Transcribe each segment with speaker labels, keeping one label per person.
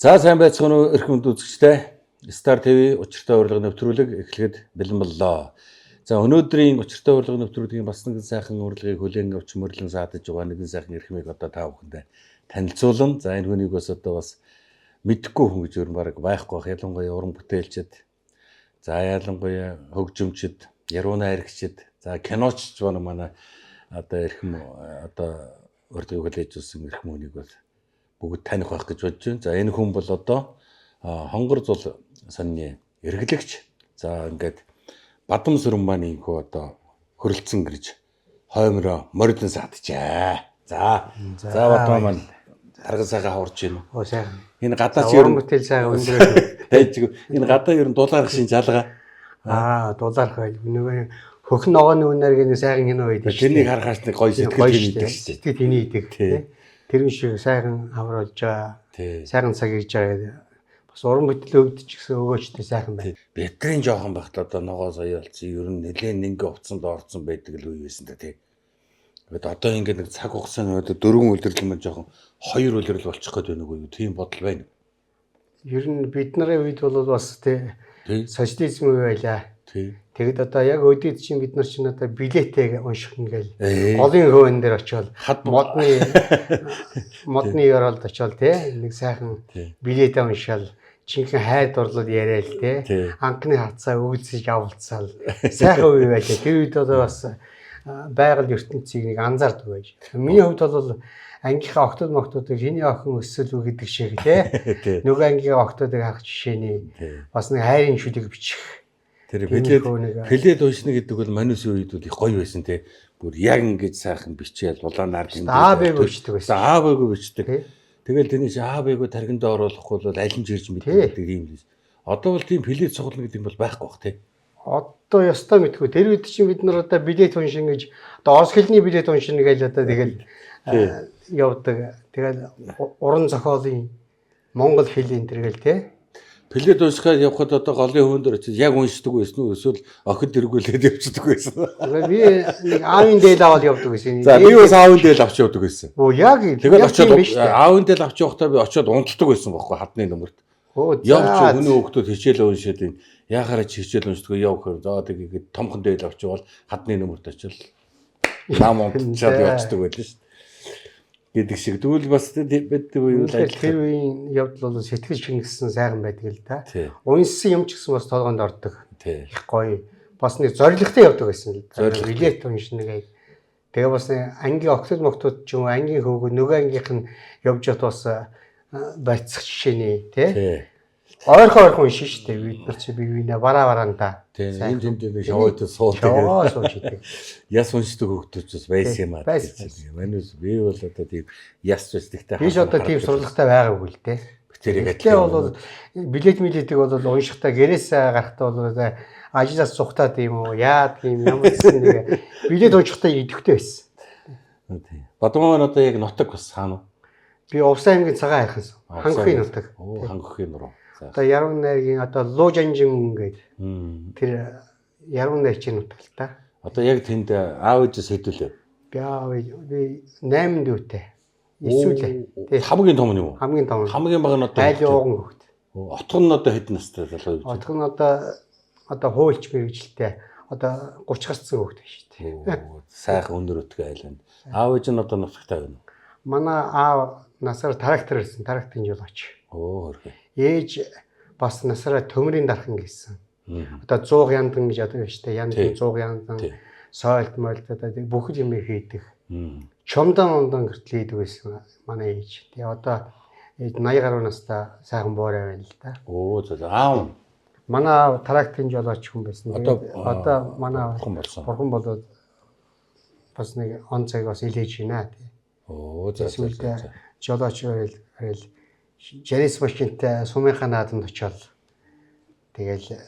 Speaker 1: За сайн байцгаана уу эрхэм үзэгчдээ. Star TV учиртай урилга нэвтрүүлэг эхлэхэд бэлэн боллоо. За өнөөдрийн учиртай урилга нэвтрүүлгийн бас нэгэн сайхан урилгыг хүлээн авч мөрлөн саадаж байгаа нэгэн сайхан эрхмийг одоо та бүхэндээ танилцуулна. За энэ хүнийг бас одоо бас мэдхгүй хүн гэж өөр баг байхгүй бах. Ялангуяа уран бүтээлчд, за ялангуяа хөгжимчд, ярууна аригчд, за киночч байна манай одоо эрхэм одоо урилгыг хүлээж авсан эрхэм хүнийг бол бүгд таних байх гэж бодож байна. За энэ хүн бол одоо хонгор зул сонины эргэлэгч. За ингээд Бадам сүрэн маань инхүү одоо хөрөлцөн гэрж хоймроо морилон саадчаа. За Бадам маань тарган сайхан хурж байна.
Speaker 2: Оо сайхан.
Speaker 1: Энэ гадаач ер
Speaker 2: нь бүтээл сайхан өндөр.
Speaker 1: Тэжиг энэ гадаа ер нь дулаарх шин жалгаа.
Speaker 2: Дулаарх байл. Нөгөө хөхн ногооны үнээр гэнэ сайхан хинэ байдаг.
Speaker 1: Тэрнийг харахаас нэг гоё сэтгэл тэнийдэг шүү дээ.
Speaker 2: Сэтгэл тэнийдэг. Тэрэн шиг сайхан авруулж байгаа. Сайхан цаг хийж байгаа. Бас уран бүтээл өгдөж гэсэн өгөөчтэй сайхан байна.
Speaker 1: Бэтрийн жоохон багт одоо ногоо соёо болсон. Ер нь нэлээд нэгэн хувцсанд орцсон байдаг л үе байсан да тий. Тэгэд одоо ингээд нэг цаг хугацааны одоо 4 үлрэл маань жоохон 2 үлрэл болчих гээд байна уу? Тийм бодол байна.
Speaker 2: Ер нь бид нарын үед бол бас тий социализм үе байлаа.
Speaker 1: Тий.
Speaker 2: Тэгэд одоо яг өдөрт чинь бид нар чинь одоо билетээ унших ингээл голын хөвөн дээр очиод модны яралд очиод тий нэг сайхан билетээ уншаал чинхэн хайр дурлал яриад тий анхны хацаа үйлсэж явуулцаал сайхан үе байлаа. Тэр үед одоо бас байгаль ертөнцийг нэг анзаардаг байж. Миний хувьд бол ангийнхаа октод моктодыг хиний охин өсөл үү гэдэг шиг тий нөгөө ангийнхаа октодыг харах жишээний бас нэг хайрын шүлэг бичих.
Speaker 1: Тэр плед уншна гэдэг бол манус үед бол их гоё байсан те. Бүр яг ингэж сайхан бичээл улаанаар
Speaker 2: аабэг бичдэг байсан.
Speaker 1: Аабэг бичдэг. Тэгэл тэрний аабээгөө тархинд оруулахгүй бол аль нь жирж мэддэг юм лээс. Одоо бол тийм плед цуглана гэдэг юм бол байхгүй бах те.
Speaker 2: Одоо ёстой мэдгүй. Тэр үед чинь бид нар одоо билет уншин гэж одоо ос хэлний билет уншин гэж одоо тэгэл явдаг. Тэгэл уран зохиолын монгол хэлний тэргээл те.
Speaker 1: Плед уншихаар явхад одоо голын хөвөн дээр очиж яг уншдаг байсан уу эсвэл охид эргүүлээд явчихдаг байсан.
Speaker 2: Би нэг аавын дээл аваад явдаг байсан.
Speaker 1: За би бас аавын дээл авч явдаг байсан.
Speaker 2: Оо яг
Speaker 1: тэгэл очиод аавын дээл авч явахдаа би очиод унтдаг байсан байхгүй хадны нөмөрт. Явж өнөө хөлтөд хичээл уншаад ин яхаараа ч хичээл уншдаг яв гэхээр за тэгээд томхон дээл авч явал хадны нөмөрт очил нам унтчаад явцдаг байлаа шүү. Гэдэг шиг. Тэгвэл бас бид үеийн
Speaker 2: тэр үеийн явдал бол сэтгэл шингэсэн сайхан байдаг л да. Унссан юм ч гэсэн бас толгойд ордог. Их гоё. Бас нэг зоригтой явдаг байсан л да. Билет уншна гэх. Тэгээ бас ангийн октод моктод ч юм ангийн хөөгөө нөгөө ангийнх нь явж хат бас байцах жишээний тий. Ойрхон уншин шүү дээ. Бид нар чи бивинэ бараанда.
Speaker 1: Энэ тэмдэг шаваад суудаг. Яс уншдаг хөгтөж бас байсан юм аа. Манус би бол одоо тийм яс уншдагтай.
Speaker 2: Биш одоо тийм сурлагатай байгаагүй л дээ.
Speaker 1: Тэгэхээр
Speaker 2: бол билетийг бол уншихтаа гэрээс гарахтаа бол ажиллаас сухтаа тийм үү яад тийм ямар гэсэн нэг билет уншихтаа идэвхтэй байсан.
Speaker 1: Бадам одоо яг нутаг бас хаана?
Speaker 2: Би Увсан аймгийн цагаан хайрханс. Хангахын нутаг.
Speaker 1: Хангахын нуруу.
Speaker 2: Одоо яруу найргийн одоо Лужанжин гэдэг тэр яруу найрчин нутаг л та.
Speaker 1: Одоо яг тэнд аав ээжээс хэдүүлээ.
Speaker 2: Би 8 дүүтэй. Эсвэл
Speaker 1: хамгийн том юм уу?
Speaker 2: Хамгийн том.
Speaker 1: Хамгийн бага нь одоо
Speaker 2: айлын ууган хөвгт.
Speaker 1: Отгон нь одоо хэдэн настай залуу юу?
Speaker 2: Отгон нь одоо хуульч мэрэгжилтэй одоо 30 гарсан хөвгт шүү дээ.
Speaker 1: Сайхан өндөр өтгөө айланд. Аав ээж нь одоо нутагтай байна уу?
Speaker 2: Манай аав насаар трактор ирсэн, тракторын жолооч.
Speaker 1: Хөргөө.
Speaker 2: Ээж бас насаараа төмрийн дархан гэсэн. Одоо 100 яндан гэж одоо байна шүү дээ. Яндан 100 яндан сойлт мойлт одоо бүх юм хийдэг. Чомдон гэртэл хийдэг байсан манай ээж. Тэгээ одоо ээж 80 гаруй настай сайхан боорой байна л да.
Speaker 1: За аав.
Speaker 2: Манай тракторын жолооч хүн байсан. Одоо манай бурхан болоод бас нэг он цаг бас илээж байна тий. За жолооч байл Жарис машинтай сумынхаа наадамд очиод тэгэл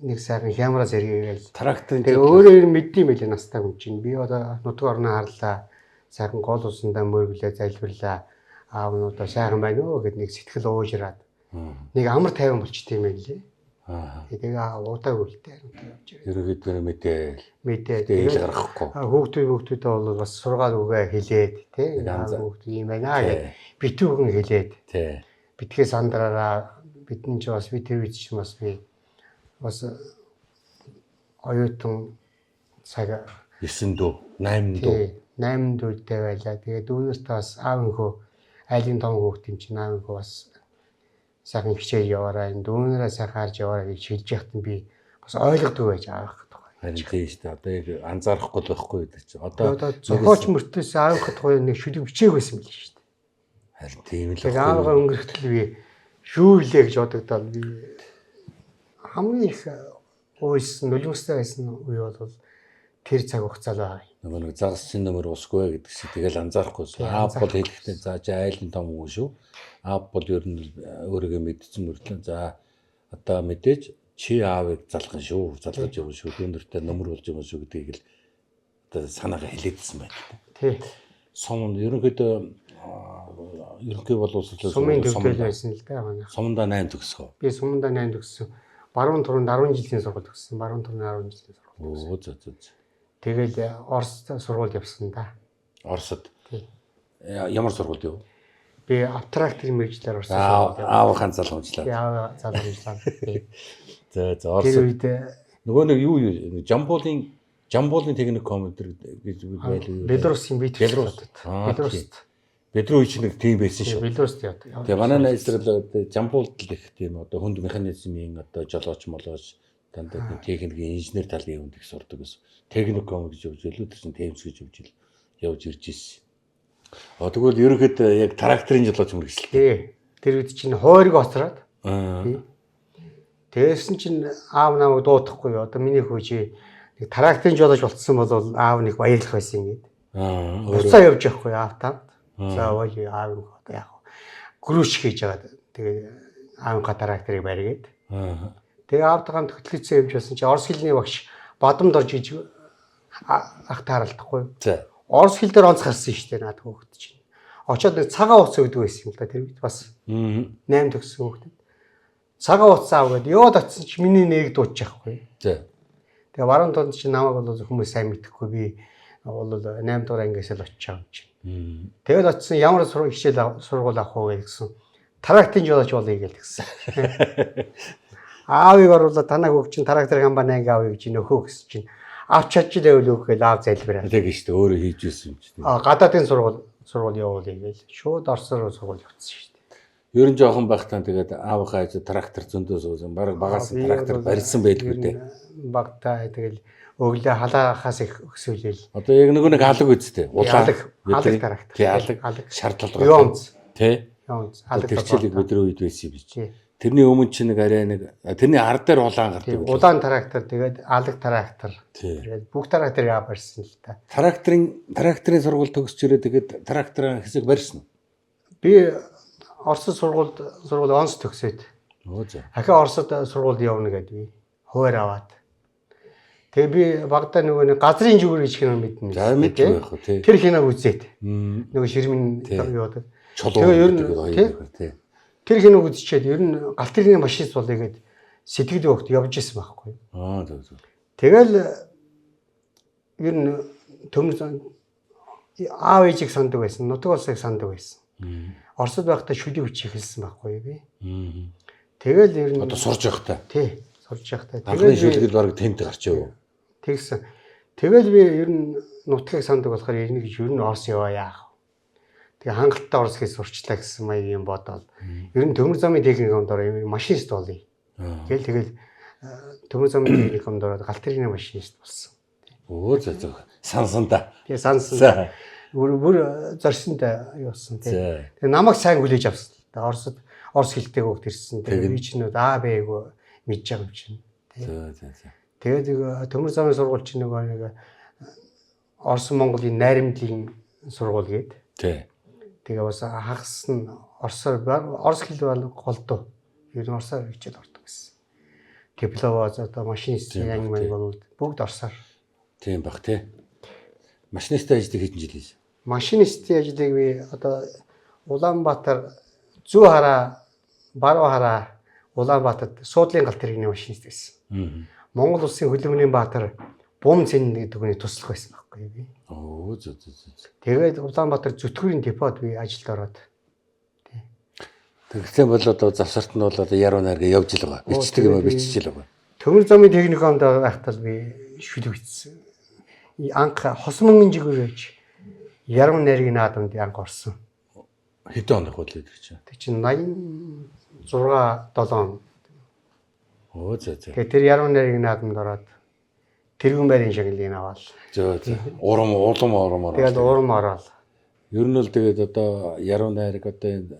Speaker 2: нэг сайхан хямраас эргээгээл
Speaker 1: тракторын
Speaker 2: тэгээ өөрөө мэддэм байлээ настай хүн чинь. Би одоо нутаг орноо харлаа. Сайхан гол усандаа мөргөлөө залбирлаа. Аавнуудаа сайхан байна уу гэд нэг сэтгэл уужраад. Нэг амар тайван болчтой юм байлээ. Тэгээ удаагүй л дээ.
Speaker 1: Ерөөдөө мэдээл.
Speaker 2: Дээл
Speaker 1: гаргахгүй.
Speaker 2: Хүүхдүүдээ бол бас сургаал үгээ хэлээд тий. Хүүхд юм байна гэж битүүгэн хэлээд. битгий сандраараа бидний ч бас бид тэр үед ч бас би бас оюутан цаг
Speaker 1: 9 дүү, 8 дүү.
Speaker 2: 8 дүүтэй байлаа. Тэгээд дүүнээс бас аав өхөө айлын том хүүхд юм чинь аав өхөө бас сайхан хичээл яваараа энэ дүүнээрээ сайхан харж яваараа гэж шилж яхад нь би бас ойлгодог байж аах гэдэг.
Speaker 1: Харин тийм шүү дээ. Одоо яг анзаарахгүй л байхгүй гэдэг чинь. Одоо
Speaker 2: зохиоч мөртөөс аав өхөд гоё нэг шүлэг бичээг байсан мэл шүү дээ.
Speaker 1: харин тийм л
Speaker 2: Тэгээд аавгаа өнгөрөхтөл би шүү лээ гэж бодогдоод би хамгийн их уйсан нулимстай байсан үе бол тэр цаг хугацаа л байгаа.
Speaker 1: нэг загасчин нөмөр усгүй гэдэг шиг тэгэл анзаарахгүй. Аав бол хэлэхдээ за чи айлын том хүн шүү. Аав бол ер нь өөрийгөө мэдсэн мөрлөө. За одоо мэдээж чи аавыг залгах шүү. Залгаж явна шүү. Дүүнэртэй нөмөр болж явна шүү гэдгийг л одоо санаагаа хэлээдсэн байна.
Speaker 2: Тий.
Speaker 1: Сум ерөнхийдөө ерөнхий боловсрол
Speaker 2: сумын төвлөл байсан л да манай.
Speaker 1: Сумдаа 8 төгсгөө.
Speaker 2: Би сумдаа 8 төгссөн. Баруун туранд 10 жилийн сургууль төгссөн. Баруун туранд 10 жилийн сургууль.
Speaker 1: Оо зөө.
Speaker 2: Тэгэл Оросд сургууль явсан да.
Speaker 1: Оросд.
Speaker 2: Тий.
Speaker 1: Ямар сургууль юу?
Speaker 2: Би абтрактер мэрэгчлэр орсон.
Speaker 1: Аавынхаа залгамжлаа.
Speaker 2: Яа залгамжлаа. Тий.
Speaker 1: За
Speaker 2: Тэр
Speaker 1: Оросд.
Speaker 2: үед
Speaker 1: Нөгөө нэг юу Жамбуулын техникум гэж байлаа.
Speaker 2: Белорусын бит.
Speaker 1: Белорус ч нэг тийм байсан шүү.
Speaker 2: Белоруст яа.
Speaker 1: Тэгээ манай найзрал Жамбуулд л их тийм одоо хүнд механизмын одоо жолооч молооч дандаа техникийн инженер талын хүнд их сурдаг гэсэн. Техникум гэж явж илүү тэр чинь тэмс гэж явж ирж ирсэн. Тэгвэл ерөнхийдөө яг тракторын жолооч мэргэжлээ.
Speaker 2: Тий. Тэр үед чинь хойрог оцроод. Тий. Тэгсэн чинь аав намайг дуудахгүй. Одоо миний хүү чи нэг тракторын жолооч болцсон бол аав нэг баярлах байсан ингээд. Буцаа явж явахгүй аав тав. За бол аав нь одоо яг гүрүүч хийж байгаа. Тэгээ аавынхаа тракторыг барьгээд. Тэгээ аавтайгаа хөтлөцөө явж байсан чи орос хэлний багш бадамд орж иж ах тааралдахгүй.
Speaker 1: За.
Speaker 2: Орос хэл дээр онц гарсан шүү дээ наад хөөхд чинь. Очоод нэг цагаан уц өгдөг байсан юм да тэр үед бас. 8 төгссөн хөөхдөд. Цагаан уц аавгээд яваад очсон чи миний нэрийг дуудчих байхгүй.
Speaker 1: За.
Speaker 2: Тэгээ баруун тунд чи намайг бол хүмүүс сайн мэдэхгүй би бол 8 дугаар ангиас л очиж байгаа юм чинь. Тэгэл очсон ямар хичээл сургууль авах уу гэсэн. Трактын жолооч болъё гэсэн. Аавыг оруулаад танаа хөөх чинь трактор компани анги авъя гэж нөхөө гэсэн чинь авч чадчих байвал өгөөл аав залбираа.
Speaker 1: Тэгээ шүү дээ өөрөө хийж ирсэн юм чинь.
Speaker 2: Гадаадын сургууль явуулъя гэж шууд Оросоор сургууль явуулсан шүү дээ.
Speaker 1: Ер нь жоохон байхтаа тэгээд аавынхаа трактор зөндөө суусан. Бараг багаас трактор барьсан байлгүй дээ.
Speaker 2: Багтаа тэгэл өглөө халаахаас их өксөөлөл.
Speaker 1: Одоо яг нэг алаг үсттэй.
Speaker 2: Алаг трактор.
Speaker 1: Тий алаг шаардлага.
Speaker 2: Йонц.
Speaker 1: Тий.
Speaker 2: Йонц. Алаг
Speaker 1: тэрчлэг өдрөө үед байсан юм биш. Тэрний өмнө чинь нэг арай нэг тэрний ар дээр улаан гардаг.
Speaker 2: Улаан трактор тэгээд алаг трактор.
Speaker 1: Тэгээд
Speaker 2: бүх тракторыг барьсан л та.
Speaker 1: Тракторын сургууль төгсч ирээ тэгээд тракторын хэсэг барьсан уу?
Speaker 2: Би Орос сургууль онц төгсөөд.
Speaker 1: Оо за.
Speaker 2: Ахаа Оросд сургууль явна гэдэг би хуваар аваад. Тэгээ би багада нөгөө нэг газрын жүгэр гэж кино мэднэ.
Speaker 1: За мэдгүй байх уу тий.
Speaker 2: Тэр киног үзээд. Нөгөө ширмэн яваад.
Speaker 1: Тэгээ ер нь
Speaker 2: тэр киног үзчихээд ер нь галт тэргийн машинист болъё гэд сэтгэл өгт явж исэн байхгүй.
Speaker 1: Зөв.
Speaker 2: Тэгэл ер нь төмөр аав ээжийг санддаг байсан. Нутаг улсыг санддаг байсан. Оросд байхдаа шүлэг бичих хэлсэн байхгүй би. Тэгэл ер нь
Speaker 1: одоо сурж явахдаа.
Speaker 2: Тий, сурж явахдаа.
Speaker 1: Анхны шүлэгэл бараг тэмд гарч яв.
Speaker 2: Тэгсэн. Тэгэл би ер нь нутгийг санддаг болохоор ер нь Орос яваа яах. Тэгээ хангалттай Орос хэл сурчлаа гэсэн маягийн бодоод ер нь төмөр замын техникумд ороо машинист болъё. Тэгэл төмөр замын техникумд ороод галт тэргийн машинист болсон.
Speaker 1: Оо зөө сансан да.
Speaker 2: Тэгээ сансан. Бүр зорсонд юусан тий. Тэгээ намайг сайн хүлээж авсан. Тэгээ Орос хэлтэй хөөхд ирсэн. Тэгээ би ч нүүд бээгөө мэдж байгаа юм чинь. Тэгээд төмөр замын сургууль чинь нэг Орос Монголын найрамдлын сургууль гээд.
Speaker 1: Тий.
Speaker 2: Тэгээ бас хагас нь Орос хэл бол голдуу. Ер нь Оросоор хичээл ордог гэсэн. Тепловоз одоо машинист ангимаг бол бүгд Оросоор.
Speaker 1: Тийм бах тий. Машинистын ажлыг хэдэн жил хийсэн?
Speaker 2: Машинистын ажлыг би одоо Улаанбаатар зүү хараа, баруун хараа Улаанбаатарт суудлын галт тэрэгний машинист байсан. Монгол улсын хөлбөмбөний Баатар бум цэн гэдэг хүний туслах байсан байхгүй би.
Speaker 1: Оо зөө.
Speaker 2: Тэгээд Улаанбаатар зүтгүүрийн депод би ажилд ороод.
Speaker 1: Тэгсэн бол одоо завсарт нь бол одоо яруу найрга явж л байгаа. Бичдэг юм бичиж л байгаа.
Speaker 2: Төмөр замын техникумд байхдаа би шүлэг бичсэн. Анх хосмон жигээр явж яруу найргийн наадамд анх орсон.
Speaker 1: Хэдэн оног бол гэдэг чинь.
Speaker 2: Тэг чинь 86 7.
Speaker 1: Оо зөө.
Speaker 2: Тэгээ тэр яруу найргийн наадамд ороод тэргүүн байрын шагналыг аваад.
Speaker 1: Зөө. Урам.
Speaker 2: Тэгээд урам ороод.
Speaker 1: Ер нь л тэгээд одоо яруу найраг одоо энэ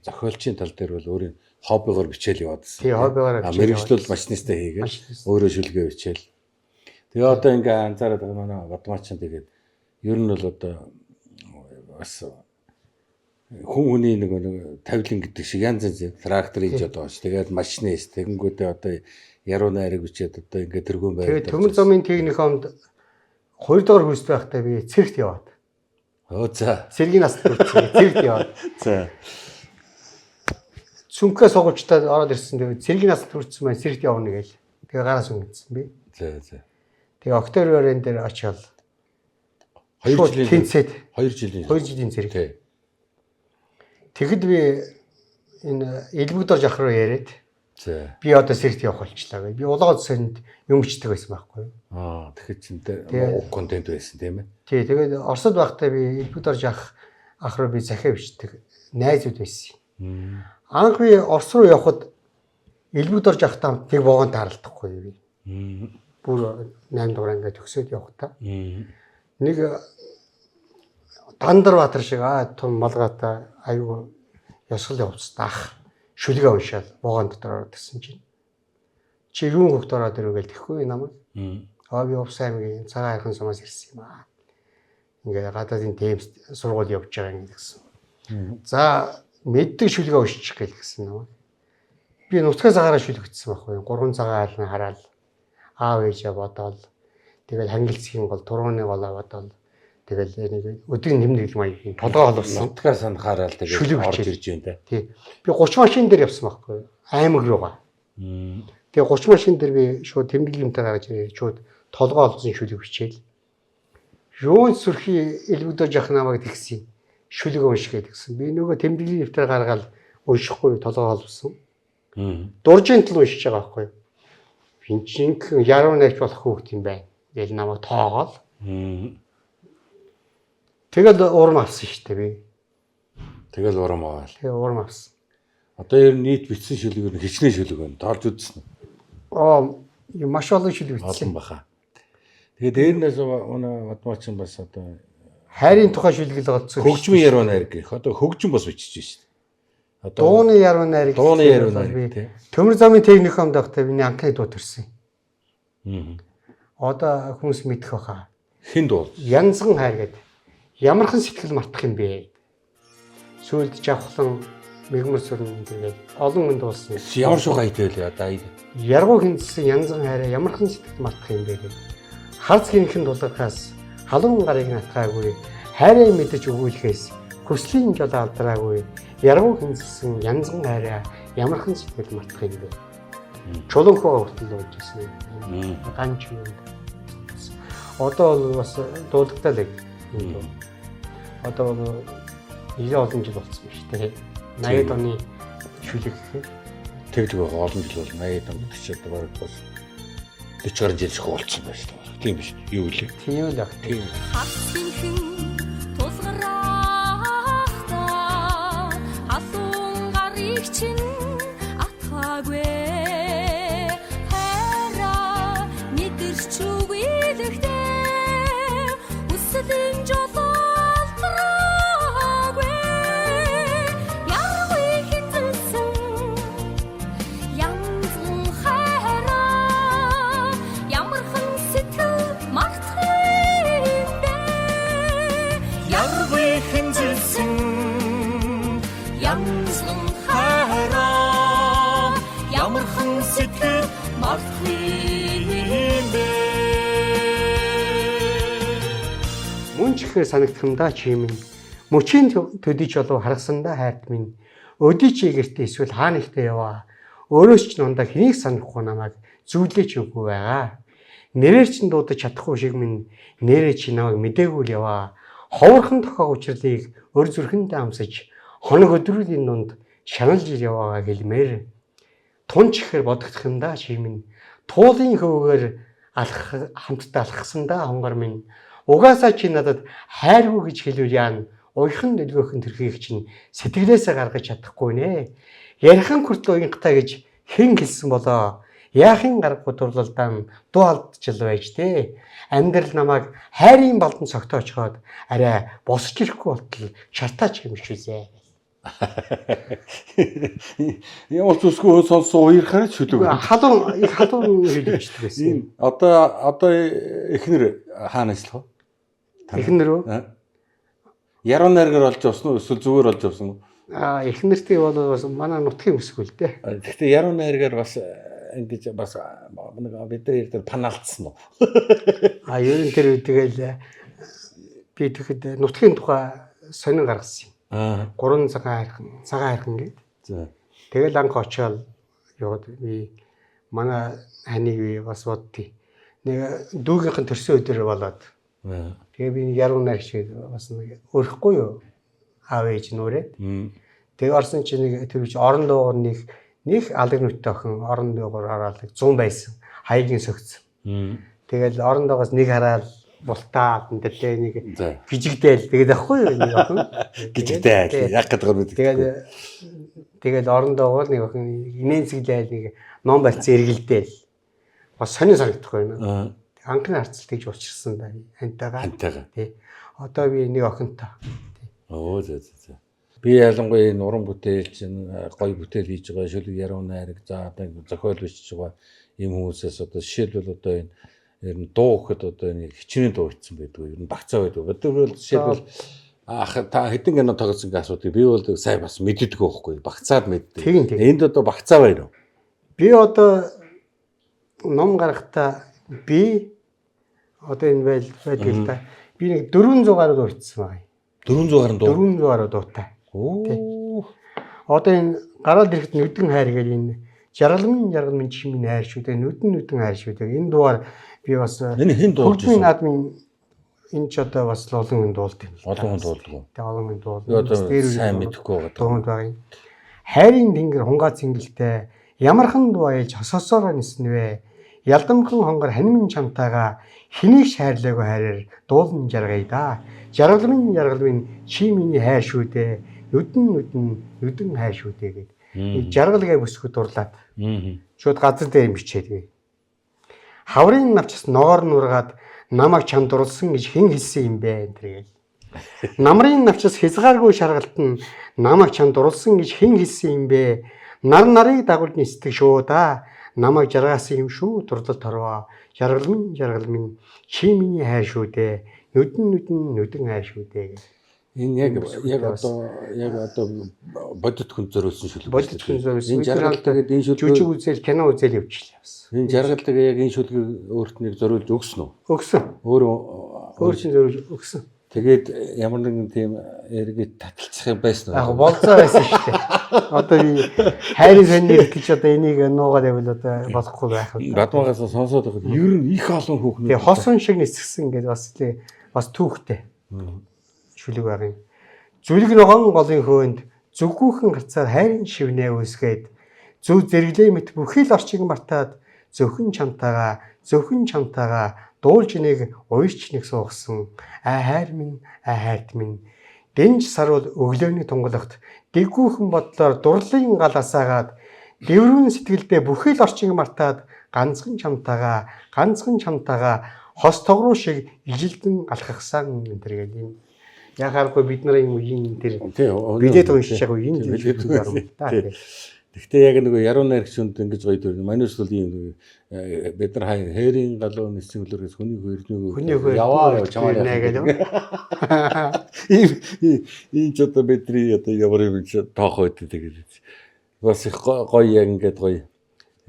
Speaker 1: зохиолчийн тал дээр бол өөрийн хоббигоор бичээл яваадсан.
Speaker 2: Тий, хоббигоор бичээл.
Speaker 1: Мэргэжлүүл машинистаа хийгээл өөрөө шүлгээ бичээл. Тэгээ одоо ингээ анзаараад байгаа манай Бадмаачин тэгээд ер нь бол одоо бас хүн хүний нэг тавилан гэдэг шиг янз янз трактор хийж одоо ш. Тэгээд машинист тэгэнгүүтээ одоо яруу найраг бичээд одоо ингээ тэргүүн байгаад.
Speaker 2: Тэгээд төмөр замын техникумд 2 дугаар курст байхдаа би цэрэгт яваад.
Speaker 1: Оо за.
Speaker 2: Цэргийн насд хүрсэн. Цэрэгт яваад.
Speaker 1: За.
Speaker 2: Сүнхээ сугуулчтай ороод ирсэн. Тэгээд цэргийн насд хүрсэн маань цэрэгт явна гээл. Тэгээ гараас өнгөцсөн би.
Speaker 1: За.
Speaker 2: Тэгээ октябрь дээр очиод
Speaker 1: 2 жилийн
Speaker 2: тэнцээд
Speaker 1: 2 жилийн
Speaker 2: цэрэг. Тэгэхэд би энэ Элбэгдор жах руу яриад би одоо цэрэгт явах болчлаа гэ. Би улаан цэнд юм бичдэг байсан байхгүй юу?
Speaker 1: Тэгэхээр чинь тэр контент байсан тийм ээ.
Speaker 2: Тий, тэгээд Оросд байхдаа би Элбэгдор жах ах руу би захиа бичдэг найзууд байсан. Анх би Орос руу явхад Элбэгдор жахтаа нэг вагонд тааралдахгүй би. Бүр 8 дугаар ангид төгсөөд явхдаа. Нэг Дандарбаатар шиг том малгайтай аюу ясгал явцдаг шүлгээ уншаад вагон дотор ороод гисэн чинь. Чи юун хөвгт ороод ирвэл тэхгүй намайг. Би Увс аймгийн цагаан хайрхан сумаас ирсэн юм аа. Ингээ гадаадын темс сургууль явж байгаа юм гэсэн. За мэддэг шүлгээ уншчих гээл гэсэн намайг. Би нутгаа цагаараа шүлгэгдсэн байхгүй юу. 3 цагаан айлын хараад аав ээжээ бодоол. Тэгэл хангилцгийн гол турууны голоо бодоол. Тэгэл нэг өдрийн нэмнэг маягийн толгой холбосон.
Speaker 1: Нутгаа санахаараа л тэгээд орж ирж байна да.
Speaker 2: Тий. Би 30 машин дээр явсан байхгүй юу. Аймаг руугаа. Тэгээ 30 машин дээр би шууд тэмдэглэмтэй гаргаж ирээ. Шууд толгой олсон шүлэг бичээл. Юун сүрхий Элбэгдор жах намайг тэгсэн. Шүлэг уншгээд гэсэн. Би нөгөө тэмдэглэм дэвтэр гаргаад уншихгүй толгой холбосон. Дуржин тал уншиж байгаа байхгүй юу. Бинчинх яруу найрч болох хүүхд юм байна. Тэгэл намайг тоогоол. Тэгэл урам авсан шүү дээ би.
Speaker 1: Тэгэл урам аваад.
Speaker 2: Тэгээ урам авсан.
Speaker 1: Одоо ер нь нийт бичсэн шүлгээр нь хичнээн шүлэг байна. Тоолж үзсэн үү?
Speaker 2: Маш олон шүлэг бичсэн.
Speaker 1: Олон баха. Тэгээд дээрнээс Бадмаачин бас одоо
Speaker 2: хайрын тухай шүлгэл голцсон.
Speaker 1: Хөгжмийн яруу найраг гэх. Одоо хөгжим бас бичиж байна шүү дээ.
Speaker 2: Дууны яруу найраг.
Speaker 1: Дууны яруу найраг тий.
Speaker 2: Төмөр замын техникумд байхдаа миний анхны дуу төрсөн. Одоо хүмүүс мэдэх баха.
Speaker 1: Хэн дуу?
Speaker 2: Янзган хайр гэдэг. Ямархан сэтгэл мартах юм бэ? Сүйд жавхлан мэгмэр сүрэн тэгээд олон хүн дуулсан.
Speaker 1: Ямар шугай хэлээ одоо аяа.
Speaker 2: Яргуу хинцсэн янзган хайраа ямархан сэтгэл мартах юм бэ гэдэг. Харц гинхэн дулахаас халуун гарыг натгаагүй хайраа мэдэж өгүүлэхээс хүслийн жол алдраагүй яргуу хинцсэн янзган хайраа ямархан сэтгэл мартах юм бэ. Чулуунхоо хүртэл дуулж ирсэн. Ганч юм. Одоо бол бас дуулагдал юм. Одоо бол 90 олон жил болсон байна шүү дээ. 80 оны шүлэг гэхээр
Speaker 1: тэгж байгаа олон жил бол 80 он төчөөд бараг бас 40 гаруй жил шиг болсон байна шүү дээ. Тийм биш юу вэ?
Speaker 2: Тийм л ах. Тийм.
Speaker 3: Хасхинхэн тулгараахта халуун гарыг чинь атгаагүй хайраа мэдэрч үгүйдэгтэй үслийн жолоолтраагүй яргүй хинзэлсэн янзан хайраа ямархан сэтгэл мартах юм бэ яргүй хинзэлсэн янзан хайраа ямархан сэтгэл мартах юм бэ
Speaker 2: Мөн ч ихээр санагдхандаа чи минь мөчийн төдийч болов харгасандаа хайрт минь өдий чи гэртээ эсвэл хаана ихтэй яваа өөрөөс ч нундаа хэнийг санахгүй намайг зүйлээч үгүй байгаа нэрээр чин дуудаж чадахгүй шиг минь нэрээ чи намайг мдээгүй л яваа ховорхон тохоо учрлыг өр зүрхэндээ амсаж хоног өдрүүдийн дунд шаналж яваагаа хэлмээр тунч ихээр бодогдох юм да чи минь туулын хөвгөр хамтдаа алхсандаа хонгор минь угаасаа чи надад хайргүй гэж хэлвэл яана уйхан дэлгөөхөн төрхийг чинь сэтгэлээсээ гаргаж чадахгүй нэ ярхан хүртэл уянгатай гэж хэн хэлсэн болоо яахын гарахгүй дурлалдаан дуу алдчихл байж тээ амьдрал намайг хайрын балдан цогтоочхоод арай босч ирэхгүй болтол шартаач юм швэзээ.
Speaker 1: Ямар ч үсгүй сонсон уярхаар ч хүлээг.
Speaker 2: Халуун хэлж байсан.
Speaker 1: Одоо эхнэр хаана ажиллах вэ?
Speaker 2: Эхнэр үү?
Speaker 1: Яруу найргаар олж явсан уу эсвэл зүгээр олж явсан уу?
Speaker 2: Эхнэртэй бол бас манай нутгийн өсгөл дээ.
Speaker 1: Гэхдээ яруу найргаар бас ингэж бас нэг бидний дээр панаалтсан уу?
Speaker 2: Ерөн тэр тэгэл би тэгэхэд нутгийн тухай сонин гаргасан юм. 3 цагаан хайрхан гээд.
Speaker 1: За.
Speaker 2: Тэгэл анх очиод яваад би манай ханыг би бас бодтий. Нэг дүүгийнхэн төрсөн өдөр болоод. Тэгээ би яруу найр шиг бас нэг өрөхгүй юу? Аав ээж нүрээд. Тэгээ орсон чинь нэг тэр орон дуугар нэг алдаг нүттэй охин орон дуугар хараад 100 байсан. Хаягийн сөгцсөн. Тэгэл орон дуугаас нэг хараад бултаад энэ нэг гжигдээл тэгээд ахгүй юу нэг охин
Speaker 1: гжигдээл яг гэдэг нь
Speaker 2: тэгээд орондоо нэг охин инээнцэглээл нэг ном барьцсан эргэлдээл бас сонир санагдахгүй юм. Анхны харцал тэгж уучирсан байна. Хантайгаа. Тий. Одоо би нэг охинтой.
Speaker 1: Оо зөө. Би ялангуяа энэ уран бүтээлч гоё бүтээл хийж байгаа шүлэг яруу найраг за одоо зохиол бичиж байгаа юм хүмүүсээс одоо жишээлбэл одоо энэ ер нь дуу гэхэд одоо нэг хичнээн дуу хийсэн байдаг. Ер нь багцаа байдаг. Одоо бол жишээлбэл та хэдэн кино тоглосон гэж асуудгийг би бол сайн бас мэддэг байхгүй. Багцаад мэддэг. Энд одоо багцаа байна уу?
Speaker 2: Би одоо ном гаргахтаа би одоо энэ байдаг л да. Би нэг 400 гаруй дуу хийсэн байна.
Speaker 1: 400 гаруй дуу.
Speaker 2: 400 гаруй дуутай. Оо. Одоо энэ гараад ирэхэд нүдэн хайр гэж энэ жаргалмын чимийн хайр шүү дээ. Нүдэн хайр шүү дээ. Энэ дугаар би бас
Speaker 1: энэ хэн дуулж
Speaker 2: ирсэн? Наадмын энэ ч одоо бас олон хүн дуулдаг юм.
Speaker 1: Олон хүн дуулдаг.
Speaker 2: Тэгээ олон хүн дуулдаг.
Speaker 1: Одоо сайн мэдэхгүй
Speaker 2: байгаа. Хайрын тэнгэр хунгаа цэнгэлтэй ямархан дуу ээлж хососоор нисэн вэ? Ялдамхан хонгор ханьмын чамтайгаа хэнийг шаарлаагүй хайраар дуулан жаргая да. Жаргалмын чи миний хайр шүү дээ. Нүдэн хайр шүү дээ гэдэг. Жаргалгаа бүсгүй дурлаад. Шууд газар дээр бичээд. Хаврын навчс ноогоор нургаад намайг чам дурлсан гэж хэн хэлсэн юм бэ энэ тэргээл. Намрын навчс хязгааргүй шаргалтан намайг чам дурлсан гэж хэн хэлсэн юм бэ? Нарыг дагуулж нисдэг шүү да. Намайг жаргаасан юм шүү дурлал торвоо. Жаргалмын чи миний хайр шүү дээ. Нүдэн хайр шүү дээ.
Speaker 1: Энэ яг одоо бодит хүн зориулсан шүлэг.
Speaker 2: Бодит хүн зориулсан.
Speaker 1: Энэ жаргалтай гэдэг энэ шүлэг
Speaker 2: жүжиг үзэл кино үзэл явуулчихлаа бас.
Speaker 1: Энэ жаргалтай яг энэ шүлгийг өөрт нэг зориулж өгсөн үү?
Speaker 2: Өгсөн. Өөр чинь зориулж өгсөн.
Speaker 1: Тэгээд ямар нэгэн тийм эргээд таталцах юм байсан уу?
Speaker 2: Яг болцоо байсан шүү дээ. Одоо би хайрын сонир гэж одоо энийг нуугаад явбал одоо болохгүй байх.
Speaker 1: Бадмагаас сонсоод байхад ер нь их олон хүүхнүүд.
Speaker 2: Тэгээ хосон шиг нисгсэн гэдэг бас түүхтэй. Шүлэг байгаа юм. Зүлэг ногоон голын хөөнд зүггүйхэн гарцаар хайрын шивнээ үсгээд зөв зэрэглээ мэт бүхэл орчиг мартаад зөвхөн чамтайгаа дуулж нэг уйрч нэг суугсан хайр хайрт минь дэнж саруул өглөөний тунгалагт дэггүйхэн бодлоор дурлалын гал асаагаад дэврүүн сэтгэлдээ бүхэл орчиг мартаад ганцхан чамтайгаа хос тогруу шиг ижилдэн алхахсан энэ төр гэдэг юм. Яхааргүй бид нарын үеийн тэр бидэд уншиж байгаа үеийн зүйл юм да.
Speaker 1: Гэхдээ яг нэг яруу найр гүшүнд ингэж гоё төр манайс бол ийм бид нар хайрын галуу ниссэн хөлөөрөөс хүний хөрний яваа чамаа гэдэг. Ийм ч одоо бидний одоо ямар юм тоох байдаг тэгээд бас их гоё яг ингэж гоё.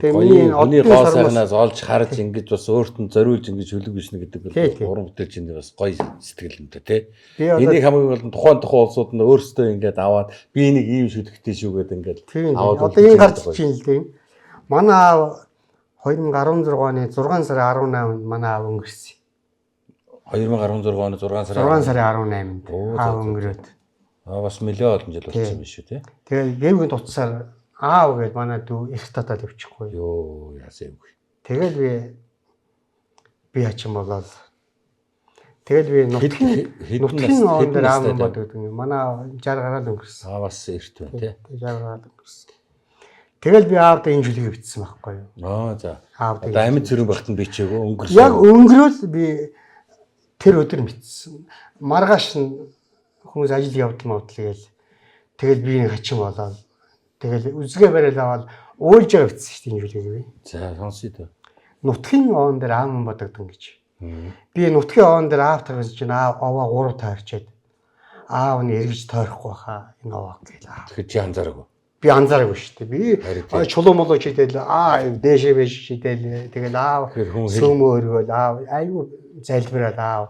Speaker 1: Тэгээд хүний гоо сайхнаас олж харж ингэж бас өөрт нь зориулж ингэж хөлөг бишнэ гэдэг уран бүтээлчинд бас гоё сэтгэл юмтай тий. Энийг хамгийн гол тухайн улсууд нь өөрсдөө ингэж аваад би нэг ийм шүлэгтэй шүү гэдэг ингэж
Speaker 2: аваад одоо энэ гарч ийн л дээ. Манай аав 2016 оны 6 сарын 18-нд манай аав өнгөрсөн.
Speaker 1: 2016 оны 6 сарын
Speaker 2: 18-нд аав өнгөрөөд.
Speaker 1: Бас нэлээд олон жил болсон юм шүү те.
Speaker 2: Тэгээд гээвгийн утсаар аав гэж манай дүү их татаад явчихгүй.
Speaker 1: Йоо яасэвгүй.
Speaker 2: Тэгэл би ачим болоод тэгэл би нутгийн он дээр аав юм боддог юм. Манай 60 гараад өнгөрсөн.
Speaker 1: Бас эрт байна те.
Speaker 2: 60 гараад өнгөрсөн. Тэгэл би аавдаа энэ жилийг бичсэн байхгүй юу?
Speaker 1: За.
Speaker 2: Аавдаа
Speaker 1: Одоо амьд зэрэг багт нь бичээгөө өнгөрсөн.
Speaker 2: яг өнгөрөөл би тэр өдөр мэдсэн. Маргааш нь хүмүүс ажил явдал гээл. Тэгэл би нэг хачин болоод тэгэл үзгээ бариад аваад уйлж байгаа бичсэн шүү дээ энэ жилийг би.
Speaker 1: За сонсъё то.
Speaker 2: Нутгийн оон дээр аав юм бодогдсон гэж. Би нутгийн оон дээр аав тагж чинь аваа 3 тойрчээд аав нь эргэж тойрохгүй хаа энэ овоо гээл.
Speaker 1: Тэгэхээр чи анзаараагүй.
Speaker 2: Би анзаараагүй шүү дээ. Би чулуу молоо чидэл дээшээ биш чидэл тэгэл аав сүмөө өргөөл аав айгүй залбираад аав.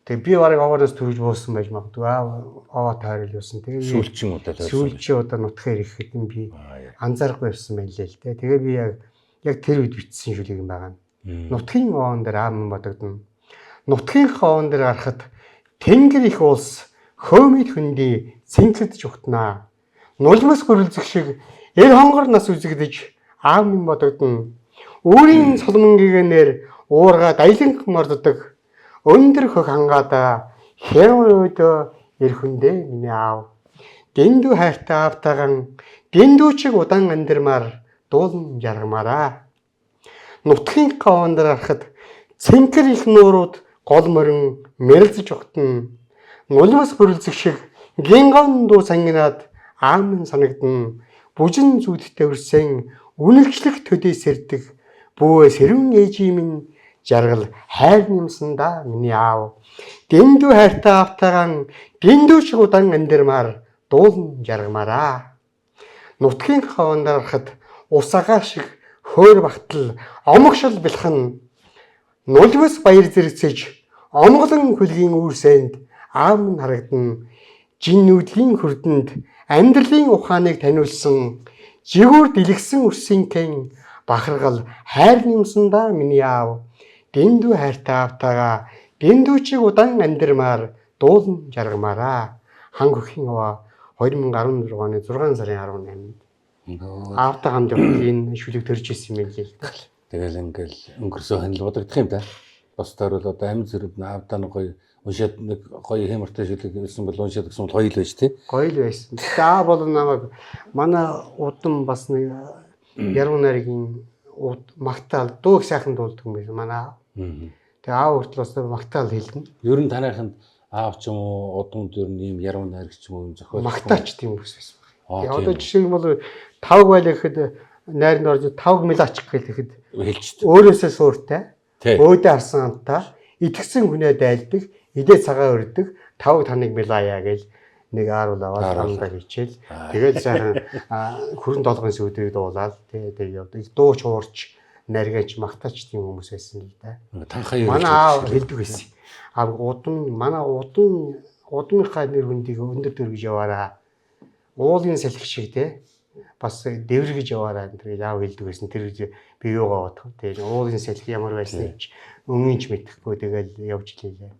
Speaker 2: Тэгээ би барыг овоороос төрж буусан байж магадгүй аваа тойрол юусан. Тэгээ
Speaker 1: сүүлчин удаа тойрсон.
Speaker 2: Сүүлчийн удаа нутгаар ирэхэд би анзаарахгүй байсан байл л дээ. Тэгээ би яг тэр үед бичсэн шүлэг юм байгаа. Нутгийн оон дээр аав юм бодогдно. Нутгийн оон дээр гарахад тэнгэр их улс хөөмид хөнди цэнгэлдэж ухтнаа. Нулимс гөрөлзөх шиг эр хонгор нас үзэгдэж аав юм бодогдно. Өөрийн соломонгийн уурга дайланг морддог. Өндөр хөх хангаада хэрвээ өдөө эрхэндээ миний аав. Дэндүү хайртай аавтайган дэндүүчиг удаан амьдрмаар дуулан жаргамаараа. Нутгийн оон дээр харахад цэнхэр их нуурууд гол морин мэрэлзэж ухтана. Нулимс гөрөлзөх шиг гингон дуу сангинаад аав минь санагдана. Бүжин зүудтэй өрсөн үнэлчлэх төдий сэрдэг. Бөө сэрүүн ээжийн минь жаргал хайр нэмсэндаа миний аав. Дэндүү хайртай аавтайган дэндүү шиг удаан амьдрмаар дуулан жаргамаараа. Нутгийн оон дээр харахад усагаа шиг хойр багтал омогшил бэлхэн. Нулимс баяр зэрэгцэж омголон хөлгийн үүрсэнд аав минь харагдана. Жиннүүдийн хүрдэнд амьдралын ухааныг таниулсан жигүүр дэлгсэн үрсийнхэн бахаргал хайр нэмсэндаа миний аав. Дэндүү хайртай аавтайгаа дэндүүчиг удаан амьдрмаар дуулан жаргамаараа. Хангөхийн овоо 2014 оны 6 сарын 18-нд аавтай хамт явах энэ шүлэг төрж исэн юм л дээ.
Speaker 1: Тэгэл ингээл өнгөрсөн ханил бодогдох юм да. Босдоор бол одоо амьд зэрэг аавдаа нэг гоё уншаад нэг гоё хэмэртэй шүлэг хэлсэн бол уншаад гэсэн бол гоё л байж тээ.
Speaker 2: Гоё л байсан. Гэтэ аав бол намайг манай удам бас нэг яруу найргийн магтаал дуу их сайхан дуулдаг юм байсан манай аав. Тэгээ аав хүртэл бас магтаал хэлнэ.
Speaker 1: Ер нь танайханд аав ч юм уу удамд ер нь ийм яруу найрагч ч юм уу зохиол
Speaker 2: магтаач тийм үс байсан. Тэгээ одоо жишээ нь бол тавг байл гэхэд найранд орж тавг мэлач гэхэд
Speaker 1: хэлчихдэг.
Speaker 2: Өөрөөсөө сууртай, өөдөө харсан амтаа, итгэсэн хүнээ дайлдаг, идээ цагаа өрдөг, тавг таныг мэлаяа гэж нэг ааруул аваад хандаа хичээл. Тэгээд сайхан хүрэн толгойн сүдийг дуулаад тэгээ явдаг. Дуу чуурч наригч магтаач тийм хүмүүс байсан л да. Манай аав хэлдэг байсан. Манай удмынхаа нэр хүндийг өндөр дөргиж яваараа. Уулын салхи шиг те бас дэвргэж яваараа гэж аав хэлдэг байсан. Тэр би юугаа бодох те уулын салхи ямар байсныг өмнөж мэдэхгүй тэгэл явж лээ.